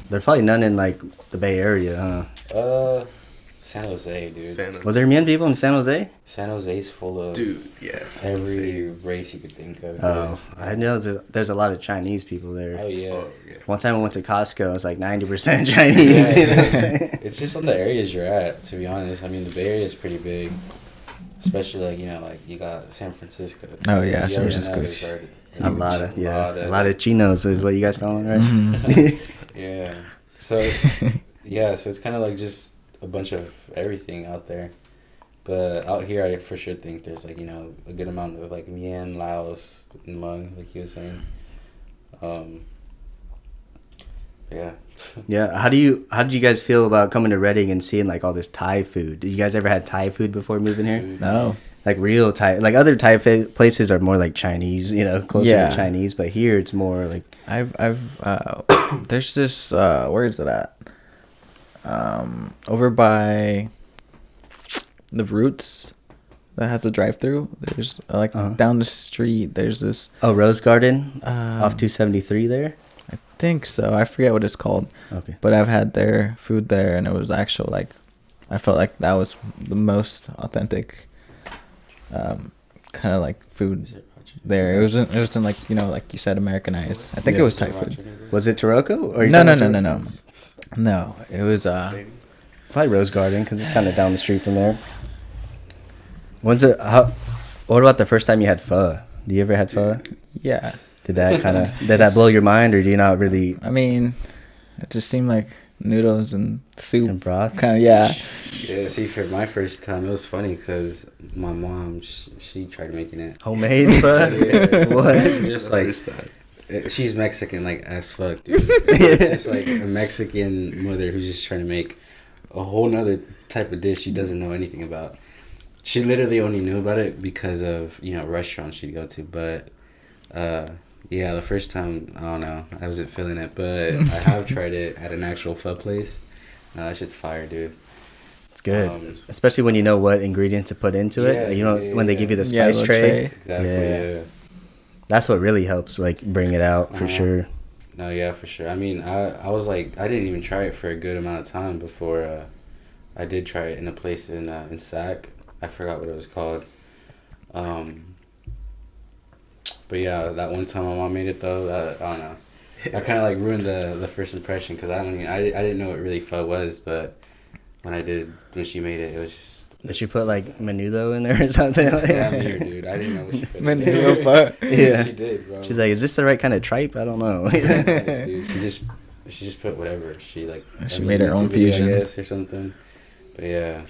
There's probably none in like the Bay Area, huh? San Jose, dude. Was there Mian people in San Jose? San Jose's full of every race you could think of. Oh, I know there's a lot of Chinese people there. Oh yeah. One time I went to Costco, it was like 90% Chinese. It's just on the areas you're at, to be honest. I mean, the Bay Area is pretty big, especially like you got San Francisco. Oh yeah, San Francisco. A lot of chinos is what you guys call them, right? Mm-hmm. Yeah. So Yeah, so it's kind of like just a bunch of everything out there. But out here, I for sure think there's like, a good amount of like Mien, Laos, and Hmong, like you were saying. Yeah. Yeah. How did you guys feel about coming to Redding and seeing like all this Thai food? Did you guys ever had Thai food before moving here? No. Like real Thai, like other Thai places are more like Chinese, closer to Chinese, but here it's more like there's this where is it at? Over by the Roots that has a drive-through. There's like down the street. There's this. Oh, Rose Garden off 273 there. I think so. I forget what it's called. Okay. But I've had their food there, and it was actual like, I felt like that was the most authentic, kind of like food there. It wasn't like like you said, Americanized. I think it was Thai food. Was it Taroko? Or No. No, it was probably Rose Garden because it's kind of down the street from there. What about the first time you had pho? Do you ever had pho? Yeah. Did that blow your mind, or do you not really? I mean, it just seemed like noodles and soup and broth. Kind of, yeah. Yeah. See, for my first time, it was funny because my mom she tried making it homemade pho. Yeah, what? Just like she's Mexican, like as fuck, dude. It's just like a Mexican mother who's just trying to make a whole nother type of dish she doesn't know anything about. She literally only knew about it because of restaurants she'd go to, but yeah, the first time, I don't know, I wasn't feeling it, but I have tried it at an actual pho place. That shit's fire, dude. It's good, especially when you know what ingredients to put into it. Like, when they give you the spice tray. Exactly. Yeah. That's what really helps, like, bring it out for sure. No, yeah, for sure. I mean, I was like, I didn't even try it for a good amount of time before I did try it in a place in Sac. I forgot what it was called. But yeah, that one time my mom made it though, I don't know. That kind of like ruined the first impression because I didn't know what really pho was, but when she made it, it was just. Did she put like menudo in there or something? Damn near, dude. I didn't know what she put. Menudo pho. Yeah. She did, bro. She's like, is this the right kind of tripe? I don't know. Nice, dude. She just put whatever. She made her own fusion, I guess, or something. But yeah,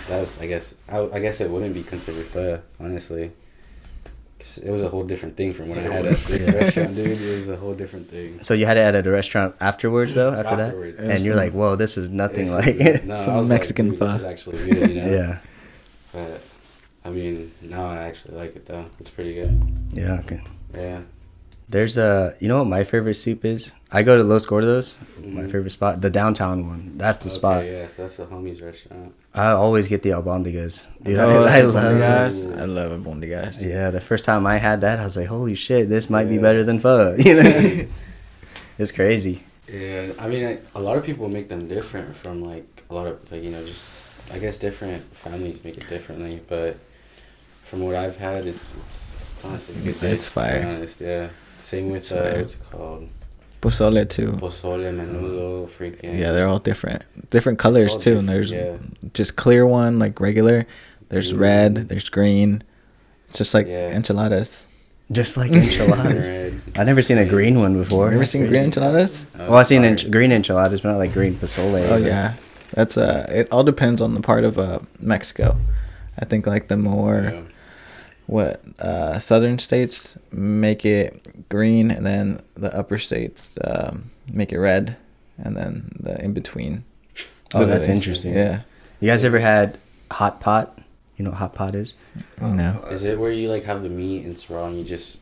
I guess it wouldn't be considered pho, honestly. It was a whole different thing from what I had at this restaurant, dude. It was a whole different thing. So you had it at a restaurant afterwards, though. Afterwards. That, and you're like, "Whoa, this is nothing like no, some Mexican pho." This is actually good, Yeah. But I mean, now I actually like it though. It's pretty good. Yeah. Okay. Yeah. There's you know what my favorite soup is? I go to Los Gordos, my favorite spot, the downtown one. That's the spot. Yeah, so that's the homie's restaurant. I always get the albondigas. Dude, I love albondigas. Yeah, the first time I had that, I was like, holy shit, this might be better than pho. It's crazy. Yeah, I mean, a lot of people make them different from like a lot of like just I guess different families make it differently, but from what I've had, it's honestly good. It's fire. To be honest, yeah. Same with what's it called? Pozole too. Pozole, menudo, freaking. Yeah, they're all different colors too, and there's just clear one like regular. There's red. There's green. It's just like enchiladas. Just like enchiladas. I've never seen a green one before. Never seen green enchiladas? Well, I've seen green enchiladas, but not like green pozole. Oh yeah, that's it all depends on the part of Mexico. I think like the more southern states make it green, and then the upper states make it red, and then the in between. Oh, that's interesting. Yeah. You guys ever had hot pot? You know what hot pot is? No. Is it where you like have the meat and it's raw and you just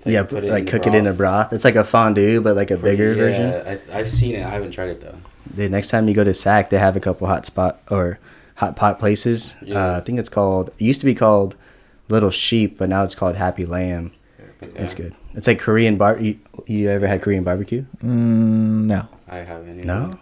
put it cook it in a broth? It's like a fondue, but like a bigger version. Yeah, I've seen it. I haven't tried it though. The next time you go to Sac, they have a couple hot pot places. I think it used to be called Little Sheep, but now it's called Happy Lamb. Yeah. It's good. It's like Korean you ever had Korean barbecue? No. I haven't. No?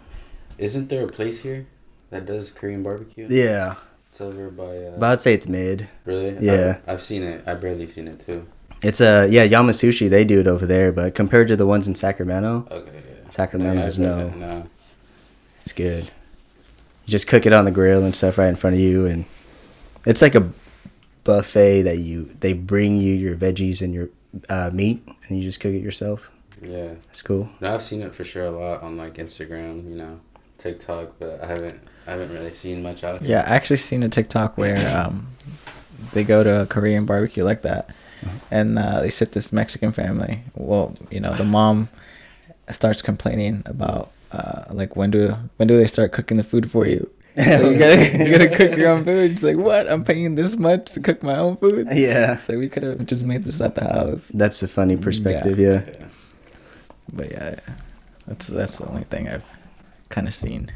Isn't there a place here that does Korean barbecue? Yeah. It's over by... but I'd say it's mid. Really? Yeah. I've seen it. I've barely seen it too. It's Yamasushi, they do it over there, but compared to the ones in Sacramento, Sacramento's no. It's good. You just cook it on the grill and stuff right in front of you, and it's like a buffet that they bring you your veggies and your meat, and you just cook it yourself. Yeah. It's cool. No, I've seen it for sure a lot on like Instagram, TikTok, but I haven't really seen much out. Yeah, I actually seen a TikTok where they go to a Korean barbecue like that, and they sit this Mexican family. Well, the mom starts complaining about like when do they start cooking the food for you? So you gotta cook your own food. It's like, what? I'm paying this much to cook my own food? Yeah. So we could have just made this at the house. That's a funny perspective, yeah. But yeah, that's the only thing I've kind of seen.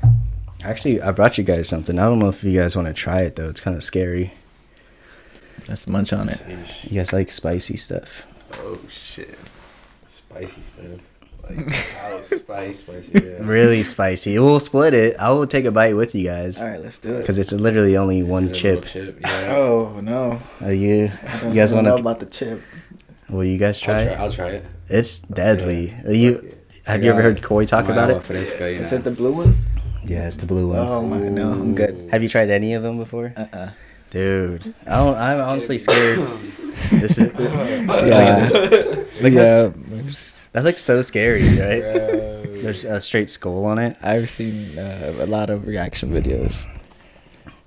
Actually, I brought you guys something. I don't know if you guys want to try it though. It's kind of scary. Let's munch on it. You guys like spicy stuff? Oh shit. Spicy stuff. Like how spicy. Yeah. Really spicy. We'll split it. I will take a bite with you guys. All right, let's do it. Because it's literally only one chip. Yeah. Oh no. Are you guys want know to? about the chip? Will you guys try it? I'll try it. It's deadly. Yeah. Have you ever heard Koi talk about it? Fresca, Is it the blue one? Yeah, it's the blue one. Oh my, no, I'm good. Have you tried any of them before? Dude, I'm honestly scared. This is, that looks so scary, right? There's a straight skull on it. I've seen a lot of reaction videos.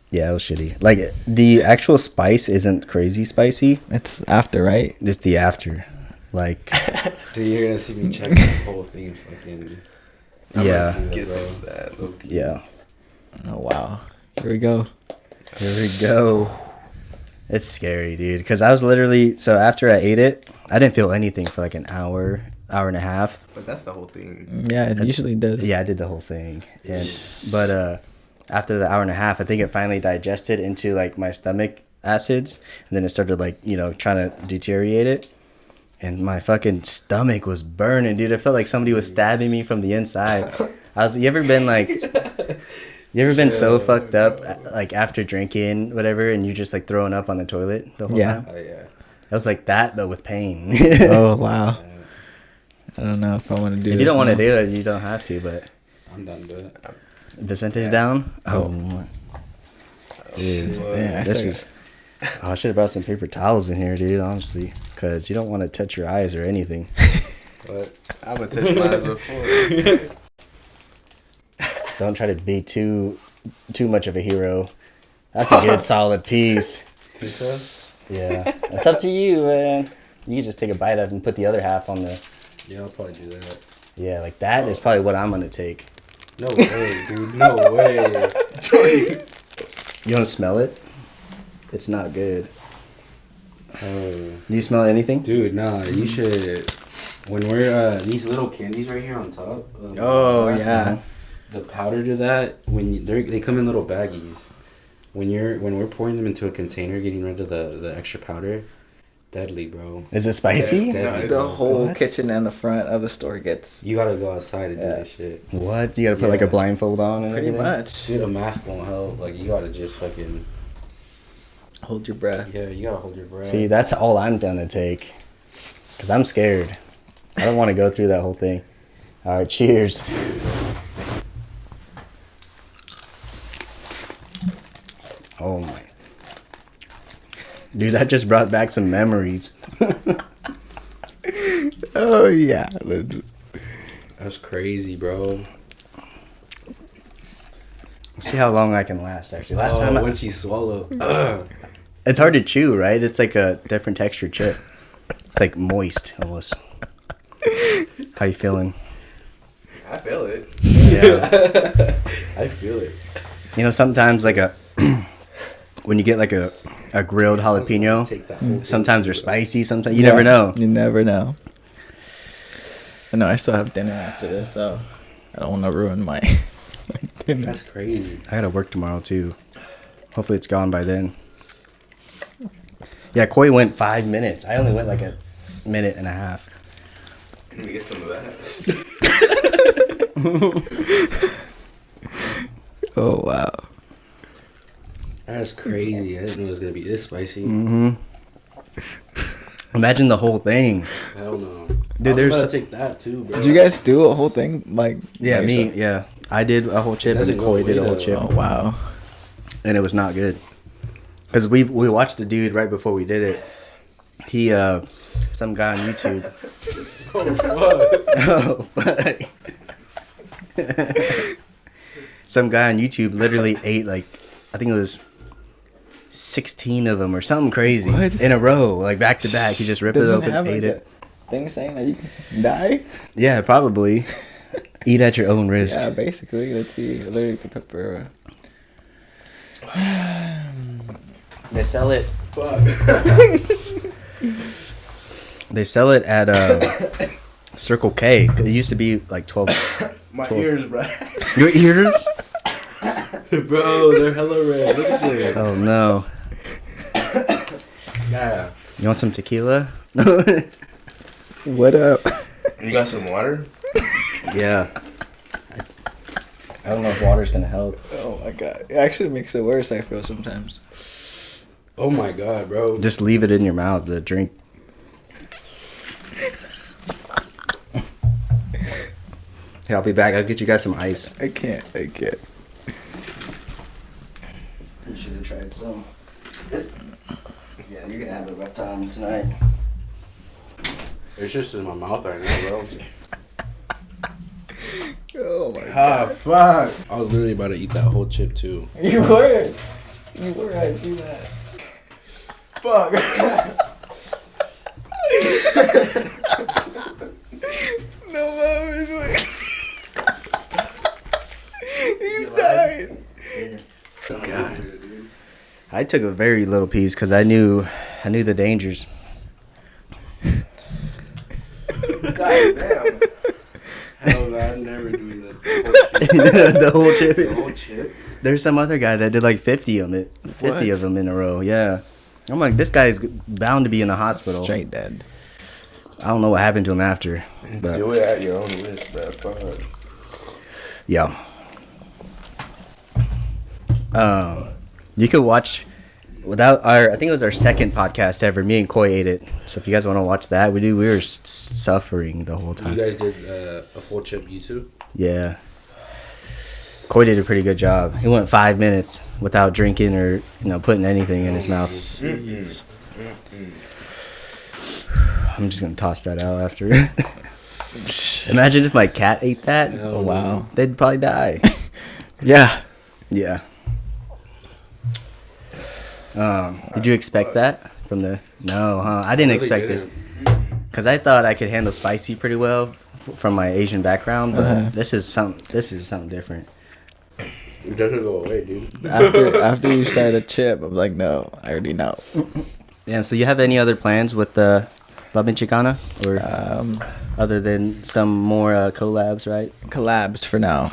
Yeah, it was shitty. Like, the actual spice isn't crazy spicy. It's after, right? It's the after. Like, dude, you're gonna see me check the whole thing. Fucking. Yeah. Get some of that. Low-key. Yeah. Oh wow. Here we go. Here we go. It's scary, dude. Because I was literally, so after I ate it, I didn't feel anything for like an hour and a half. But that's the whole thing. Yeah, it usually does. Yeah, I did the whole thing. But after the hour and a half, I think it finally digested into like my stomach acids, and then it started like, trying to deteriorate it. And my fucking stomach was burning, dude. I felt like somebody was stabbing me from the inside. You ever been so fucked up, like after drinking, whatever, and you're just like throwing up on the toilet the whole time? Oh, yeah. It was like that, but with pain. Oh, wow. I don't know if I want to do If this. you don't want to now. do it, you don't have to, but. I'm done with it. Vicente's down? Oh. Dude. Yeah, I should have brought some paper towels in here, dude, honestly. Because you don't want to touch your eyes or anything. But I'm gonna touch mine before. Don't try to be too much of a hero. That's a good solid piece. think so? Yeah. It's up to you, man. You can just take a bite of it and put the other half on the... Yeah, I'll probably do that. Yeah, like that is probably what I'm going to take. No way, dude. No way. You want to smell it? It's not good. Oh. Do you smell anything? Dude, nah, you should. When we're these little candies right here on top. Oh yeah. The powder to that they come in little baggies. When we're pouring them into a container, getting rid of the extra powder, deadly, bro. Is it spicy? Deadly, The bro. whole kitchen and the front of the store gets You gotta go outside and do that shit. What? You got to put like a blindfold on and pretty everything? much. Dude, a mask won't help. Like, you gotta just fucking. Hold your breath. Yeah, you gotta hold your breath. See, that's all I'm gonna take. Because I'm scared. I don't want to go through that whole thing. All right, cheers. Oh my. Dude, that just brought back some memories. Oh yeah. That's crazy, bro. See how long I can last, actually. Last time once you swallow. It's hard to chew, right? It's like a different texture chip. It's like moist, almost. How you feeling? I feel it. Yeah. I feel it. You know, sometimes like when you get like a grilled jalapeno, Take that whole sometimes they're thing. spicy, sometimes you never know. You never know. I know I still have dinner after this, so I don't want to ruin my dinner. That's crazy. I gotta work tomorrow too. Hopefully it's gone by then. Yeah, Koi went 5 minutes. I only went like a minute and a half. Let me get some of that. Oh wow. That's crazy. I didn't know it was gonna be this spicy. Mm-hmm. Imagine the whole thing. Hell no. Dude, I was there's- about to take that too, bro. Did you guys do a whole thing like? Yeah, by me. yourself? Yeah, I did a whole chip, and doesn't then go Koi did a away, whole though. chip, Oh wow. and it was not good. Cause we watched the dude right before we did it. He some guy on YouTube. Oh, what? Oh, fuck. some guy on YouTube literally ate like, I think it was 16 of them or something crazy in a row, like back to back. He just ripped it open, ate it. Thing saying that you can die? Yeah, probably. Eat at your own risk. Yeah, basically. Let's see. Allergic to pepper. They sell it. Fuck. They sell it at Circle K. It used to be like 12. My ears, bro. Your ears? Bro, they're hella red. Look at this. Oh no. Yeah. You want some tequila? What up? You got some water? Yeah. I don't know if water's gonna help. Oh my god. It actually makes it worse, I feel sometimes. Oh my god, bro. Just leave it in your mouth, the drink. Here, I'll be back. I'll get you guys some ice. I can't. You should have tried some. Yeah, you're gonna have a rough time tonight. It's just in my mouth right now, bro. Oh my Ah, fuck. I was literally about to eat that whole chip too. You were. I see that. Fuck. No, Mom is like. He's dying. Oh, God. I took a very little piece because I knew the dangers. God damn. Hell no, I'm never doing that. The whole chip. The whole chip? There's some other guy that did like 50 of them in a row. Yeah. I'm like, this guy's bound to be in the hospital. Straight dead. I don't know what happened to him after. But Do it at your own risk, bro. Fuck. yeah. You could watch I think it was our second podcast ever. Me and Koi ate it. So if you guys want to watch that, we were suffering the whole time. You guys did a full chip, you too? Yeah. Koi did a pretty good job. He went 5 minutes without drinking or putting anything in his mouth. I'm just gonna toss that out after. Imagine if my cat ate that. Oh wow. They'd probably die. Yeah. Yeah. Did you expect that from the? No, huh? I didn't expect it because I thought I could handle spicy pretty well from my Asian background, but this is something different. It doesn't go away, dude. After you started chip, I'm like, no, I already know. Yeah. So you have any other plans with the La Michoacana, or other than some more collabs, right? Collabs for now.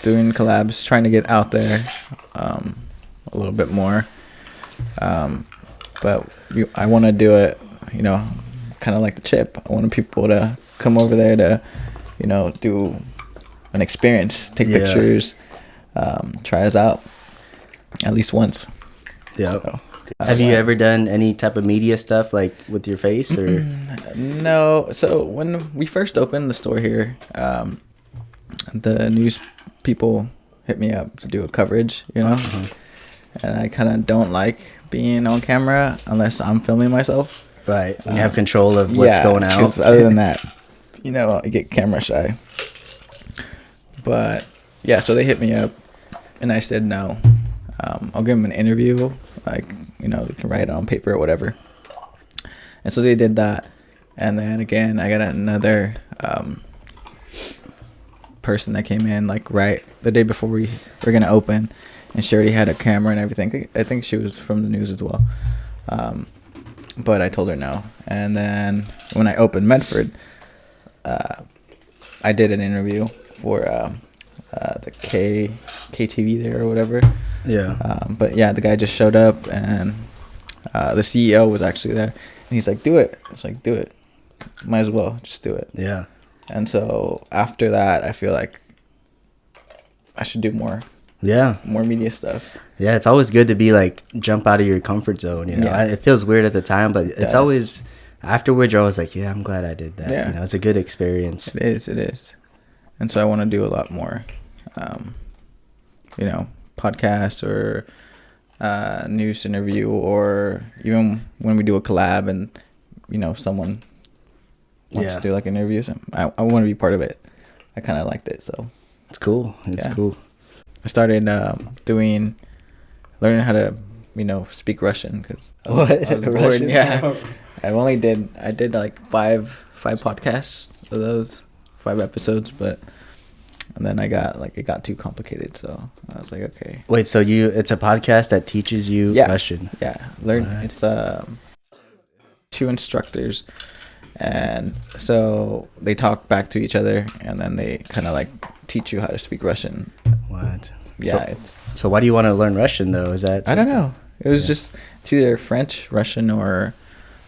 Doing collabs, trying to get out there a little bit more. But I want to do it, kind of like the chip. I want people to come over there to, do an experience, take pictures, try us out at least once. Yeah. So, have you ever done any type of media stuff like with your face or? No. So when we first opened the store here, the news people hit me up to do a coverage, and I kind of don't like being on camera unless I'm filming myself. Right. You have control of what's going out. Other than that, I get camera shy. But yeah, so they hit me up, and I said no. I'll give them an interview, they can write it on paper or whatever. And so they did that, and then again, I got another person that came in right the day before we were gonna open, and she already had a camera and everything. I think she was from the news as well, but I told her no. And then when I opened Medford, I did an interview for the KTV there or whatever. Yeah. But yeah, the guy just showed up, and the CEO was actually there, and he's like, "Do it." It's like, "Do it. Might as well just do it." Yeah. And so after that, I feel like I should do more. Yeah. More media stuff. Yeah, it's always good to jump out of your comfort zone. Yeah. It feels weird at the time, but it's always afterwards. You're always like, yeah, I'm glad I did that. Yeah. It's a good experience. It is. And so I want to do a lot more, podcasts or news interview, or even when we do a collab and someone wants to do like an interview. So I want to be part of it. I kind of liked it, so it's cool. It's cool. I started learning how to speak Russian because I was bored. Russian? Yeah, I did like five podcasts of those 5 episodes, but and then it got too complicated, so I was like, okay. Wait, so it's a podcast that teaches you Russian? Yeah, it's 2 instructors, and so they talk back to each other, and then they kind of like teach you how to speak Russian. What? Yeah. So why do you want to learn Russian though? Is that I don't know. It was just it's either French, Russian, or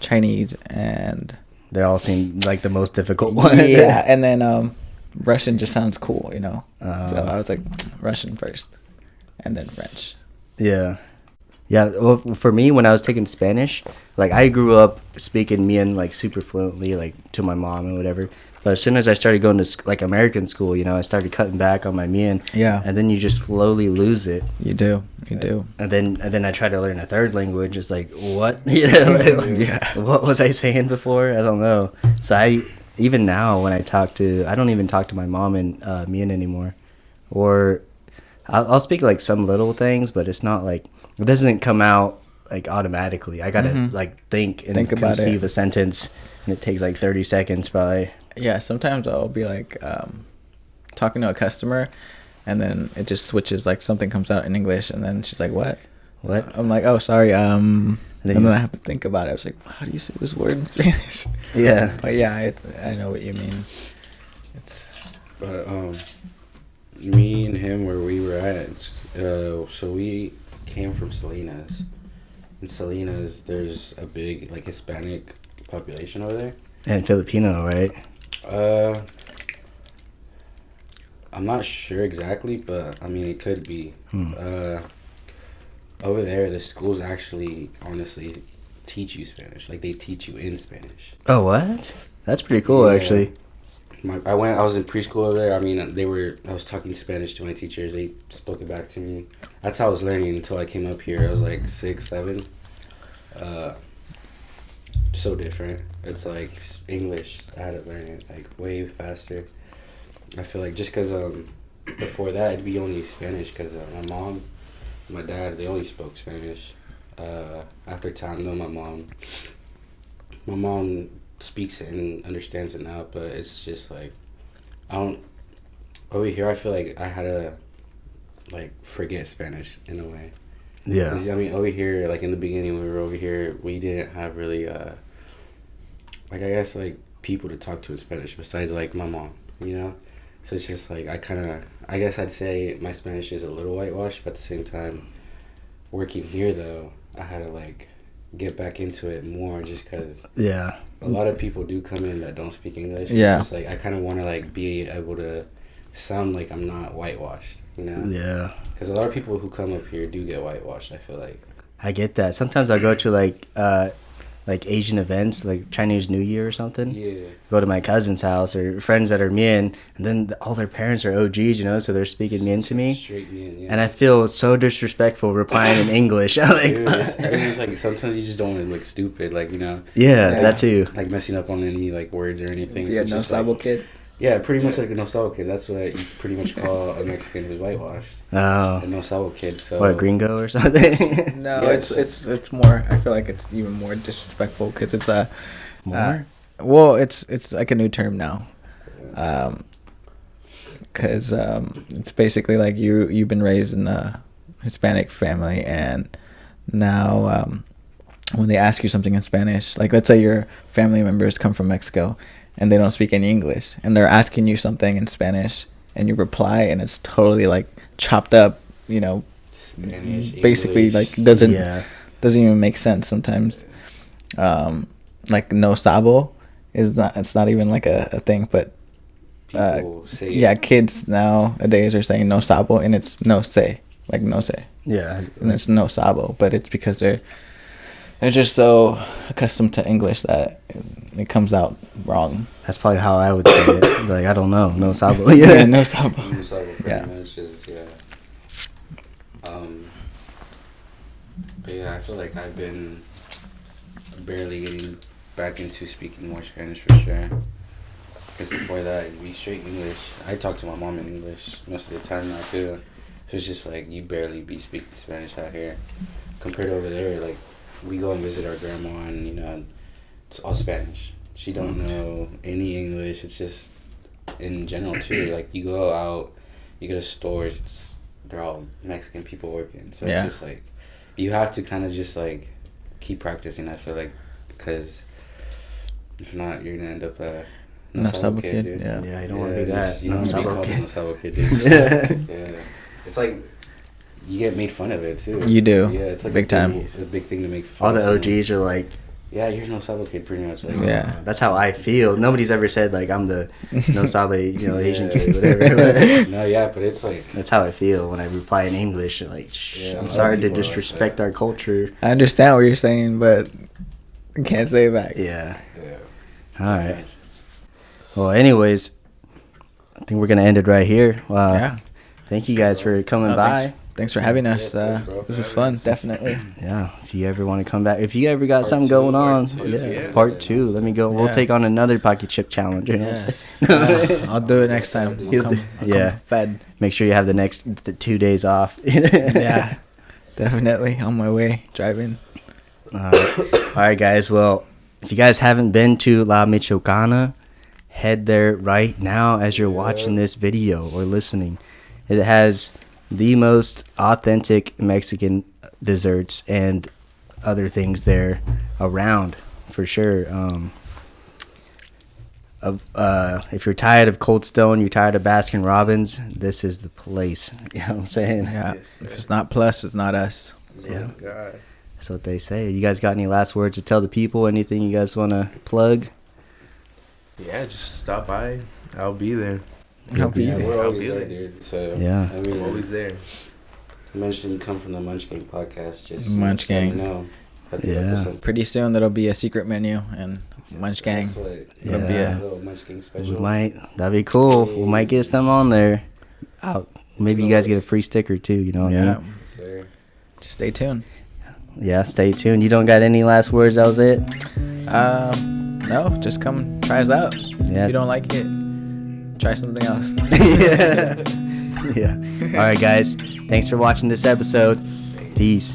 Chinese, and they all seem like the most difficult one. Yeah, and then Russian just sounds cool, So I was like Russian first, and then French. Yeah. Yeah, well, for me, when I was taking Spanish, like, I grew up speaking Mian, like, super fluently, like, to my mom and whatever. But as soon as I started going to, like, American school, I started cutting back on my Mian. Yeah. And then you just slowly lose it. You do. And then I tried to learn a third language. It's like, what? Yeah. What was I saying before? I don't know. So even now, when I don't even talk to my mom in Mian anymore. Or I'll speak, like, some little things, but it's not, like, it doesn't come out like automatically. I gotta like think and conceive a sentence, and it takes like 30 seconds probably. Yeah, sometimes I'll be like talking to a customer, and then it just switches. Like something comes out in English, and then she's like, "What?" I'm like, "Oh, sorry." And then I have to think about it. I was like, "How do you say this word in Spanish?" Yeah, but yeah, I know what you mean. But me and him, where we were at, so we came from Salinas. In Salinas, there's a big like Hispanic population over there. And Filipino, right? I'm not sure exactly, but I mean it could be. Over there, the schools actually, honestly, teach you Spanish. Like they teach you in Spanish. Oh, what? That's pretty cool, actually. I was in preschool over there. I mean, I was talking Spanish to my teachers. They spoke it back to me. That's how I was learning until I came up here. I was like 6, 7. So different. It's like English. I had to learn it like way faster. I feel like just because before that it'd be only Spanish because my mom, my dad, they only spoke Spanish. After time, though, my mom speaks it and understands it now, but it's just like over here I feel like I had to like forget Spanish in a way. Yeah. I mean, over here, like in the beginning when we were over here, we didn't have really like I guess like people to talk to in Spanish besides like my mom, so it's just like I guess I'd say my Spanish is a little whitewashed, but at the same time working here though I had to like get back into it more just because a lot of people do come in that don't speak English. Yeah. It's just like I kind of want to like be able to sound like I'm not whitewashed, Yeah. Because a lot of people who come up here do get whitewashed, I feel like. I get that. Sometimes I go to like Asian events, like Chinese New Year or something. Yeah. Go to my cousin's house or friends that are Mian, and then all their parents are OGs, so they're speaking Mian to me. Straight Mian, yeah. And I feel so disrespectful replying in English. Like, dude, it's like sometimes you just don't want to look stupid, like, Yeah, that too. Like messing up on any like words or anything. Yeah, so no sabo kid. Yeah, pretty much like a no sabo kid. That's what you pretty much call a Mexican who's whitewashed. Oh. A no sabo kid. So. What, a gringo or something? No, yeah, it's more. I feel like it's even more disrespectful because it's a more. Well, it's like a new term now. Because it's basically like you've been raised in a Hispanic family, and now when they ask you something in Spanish, like let's say your family members come from Mexico and they don't speak any English, and they're asking you something in Spanish, and you reply, and it's totally like chopped up, Spanish, basically English. like doesn't even make sense sometimes. Like no sabo it's not even like a thing, but people say kids nowadays are saying no sabo, and it's no sé, like no sé. Yeah. And it's no sabo, but it's because they're just so accustomed to English that it comes out wrong. That's probably how I would say it. Like, I don't know. No sabo. Yeah, no sabo. No sabo, Yeah. much is, yeah. But yeah, I feel like I've been barely getting back into speaking more Spanish for sure. Because before that, it'd be straight English. I talk to my mom in English most of the time now too. So it's just like you barely be speaking Spanish out here compared to over there. Like we go and visit our grandma, and it's all Spanish. She don't know any English. It's just in general too. Like you go out, you go to stores. They're all Mexican people working. So it's just like you have to kind of just like keep practicing. I feel like because if not, you're gonna end up no sabo kid, dude. Yeah, you don't want to be that. You don't want to be called no sabo kid, dude. Yeah, it's like you get made fun of it too. You do. Yeah, it's like big time. It's a big thing to make fun. All the OGs are like, yeah, you're no sabo kid, pretty much. Like, that's how I feel. Nobody's ever said like I'm the no sabo, Asian kid, whatever. No, yeah, but it's like that's how I feel when I reply in English. Like, I'm sorry to disrespect our culture. I understand what you're saying, but I can't say it back. Yeah. All right. Well, anyways, I think we're gonna end it right here. Wow. Thank you guys for coming by. Thanks for having us. This was fun, definitely. Yeah. If you ever want to come back, if you ever got something going on, part two. Let me go. We'll take on another Paqui Chip challenge. Yes. I'll do it next time. I'll come fed. Make sure you have the 2 days off. Yeah. Definitely on my way driving. All right, guys. Well, if you guys haven't been to La Michoacana, head there right now as you're watching this video or listening. It has the most authentic Mexican desserts and other things there around, for sure. If you're tired of Cold Stone, you're tired of Baskin Robbins, this is the place. You know what I'm saying? Yeah. If it's not plus, it's not us. Yeah. Oh, God. That's what they say. You guys got any last words to tell the people? Anything you guys want to plug? Yeah, just stop by. I'll be there. I'll be there. We're always there, dude. So yeah, I mean, I'm always there. You mentioned you come from the Munch Gang podcast. Just Munch Gang. Yeah. Pretty soon there'll be a secret menu and Munch Gang. It'll be a little Munch Gang special. That'd be cool. We might get some on there. Maybe you guys get a free sticker too. You know what I mean? Sir. Just stay tuned. Yeah, stay tuned. You don't got any last words? That was it? No, just come try us out. Yeah. If you don't like it, try something else. Yeah. All right, guys. Thanks for watching this episode. Peace.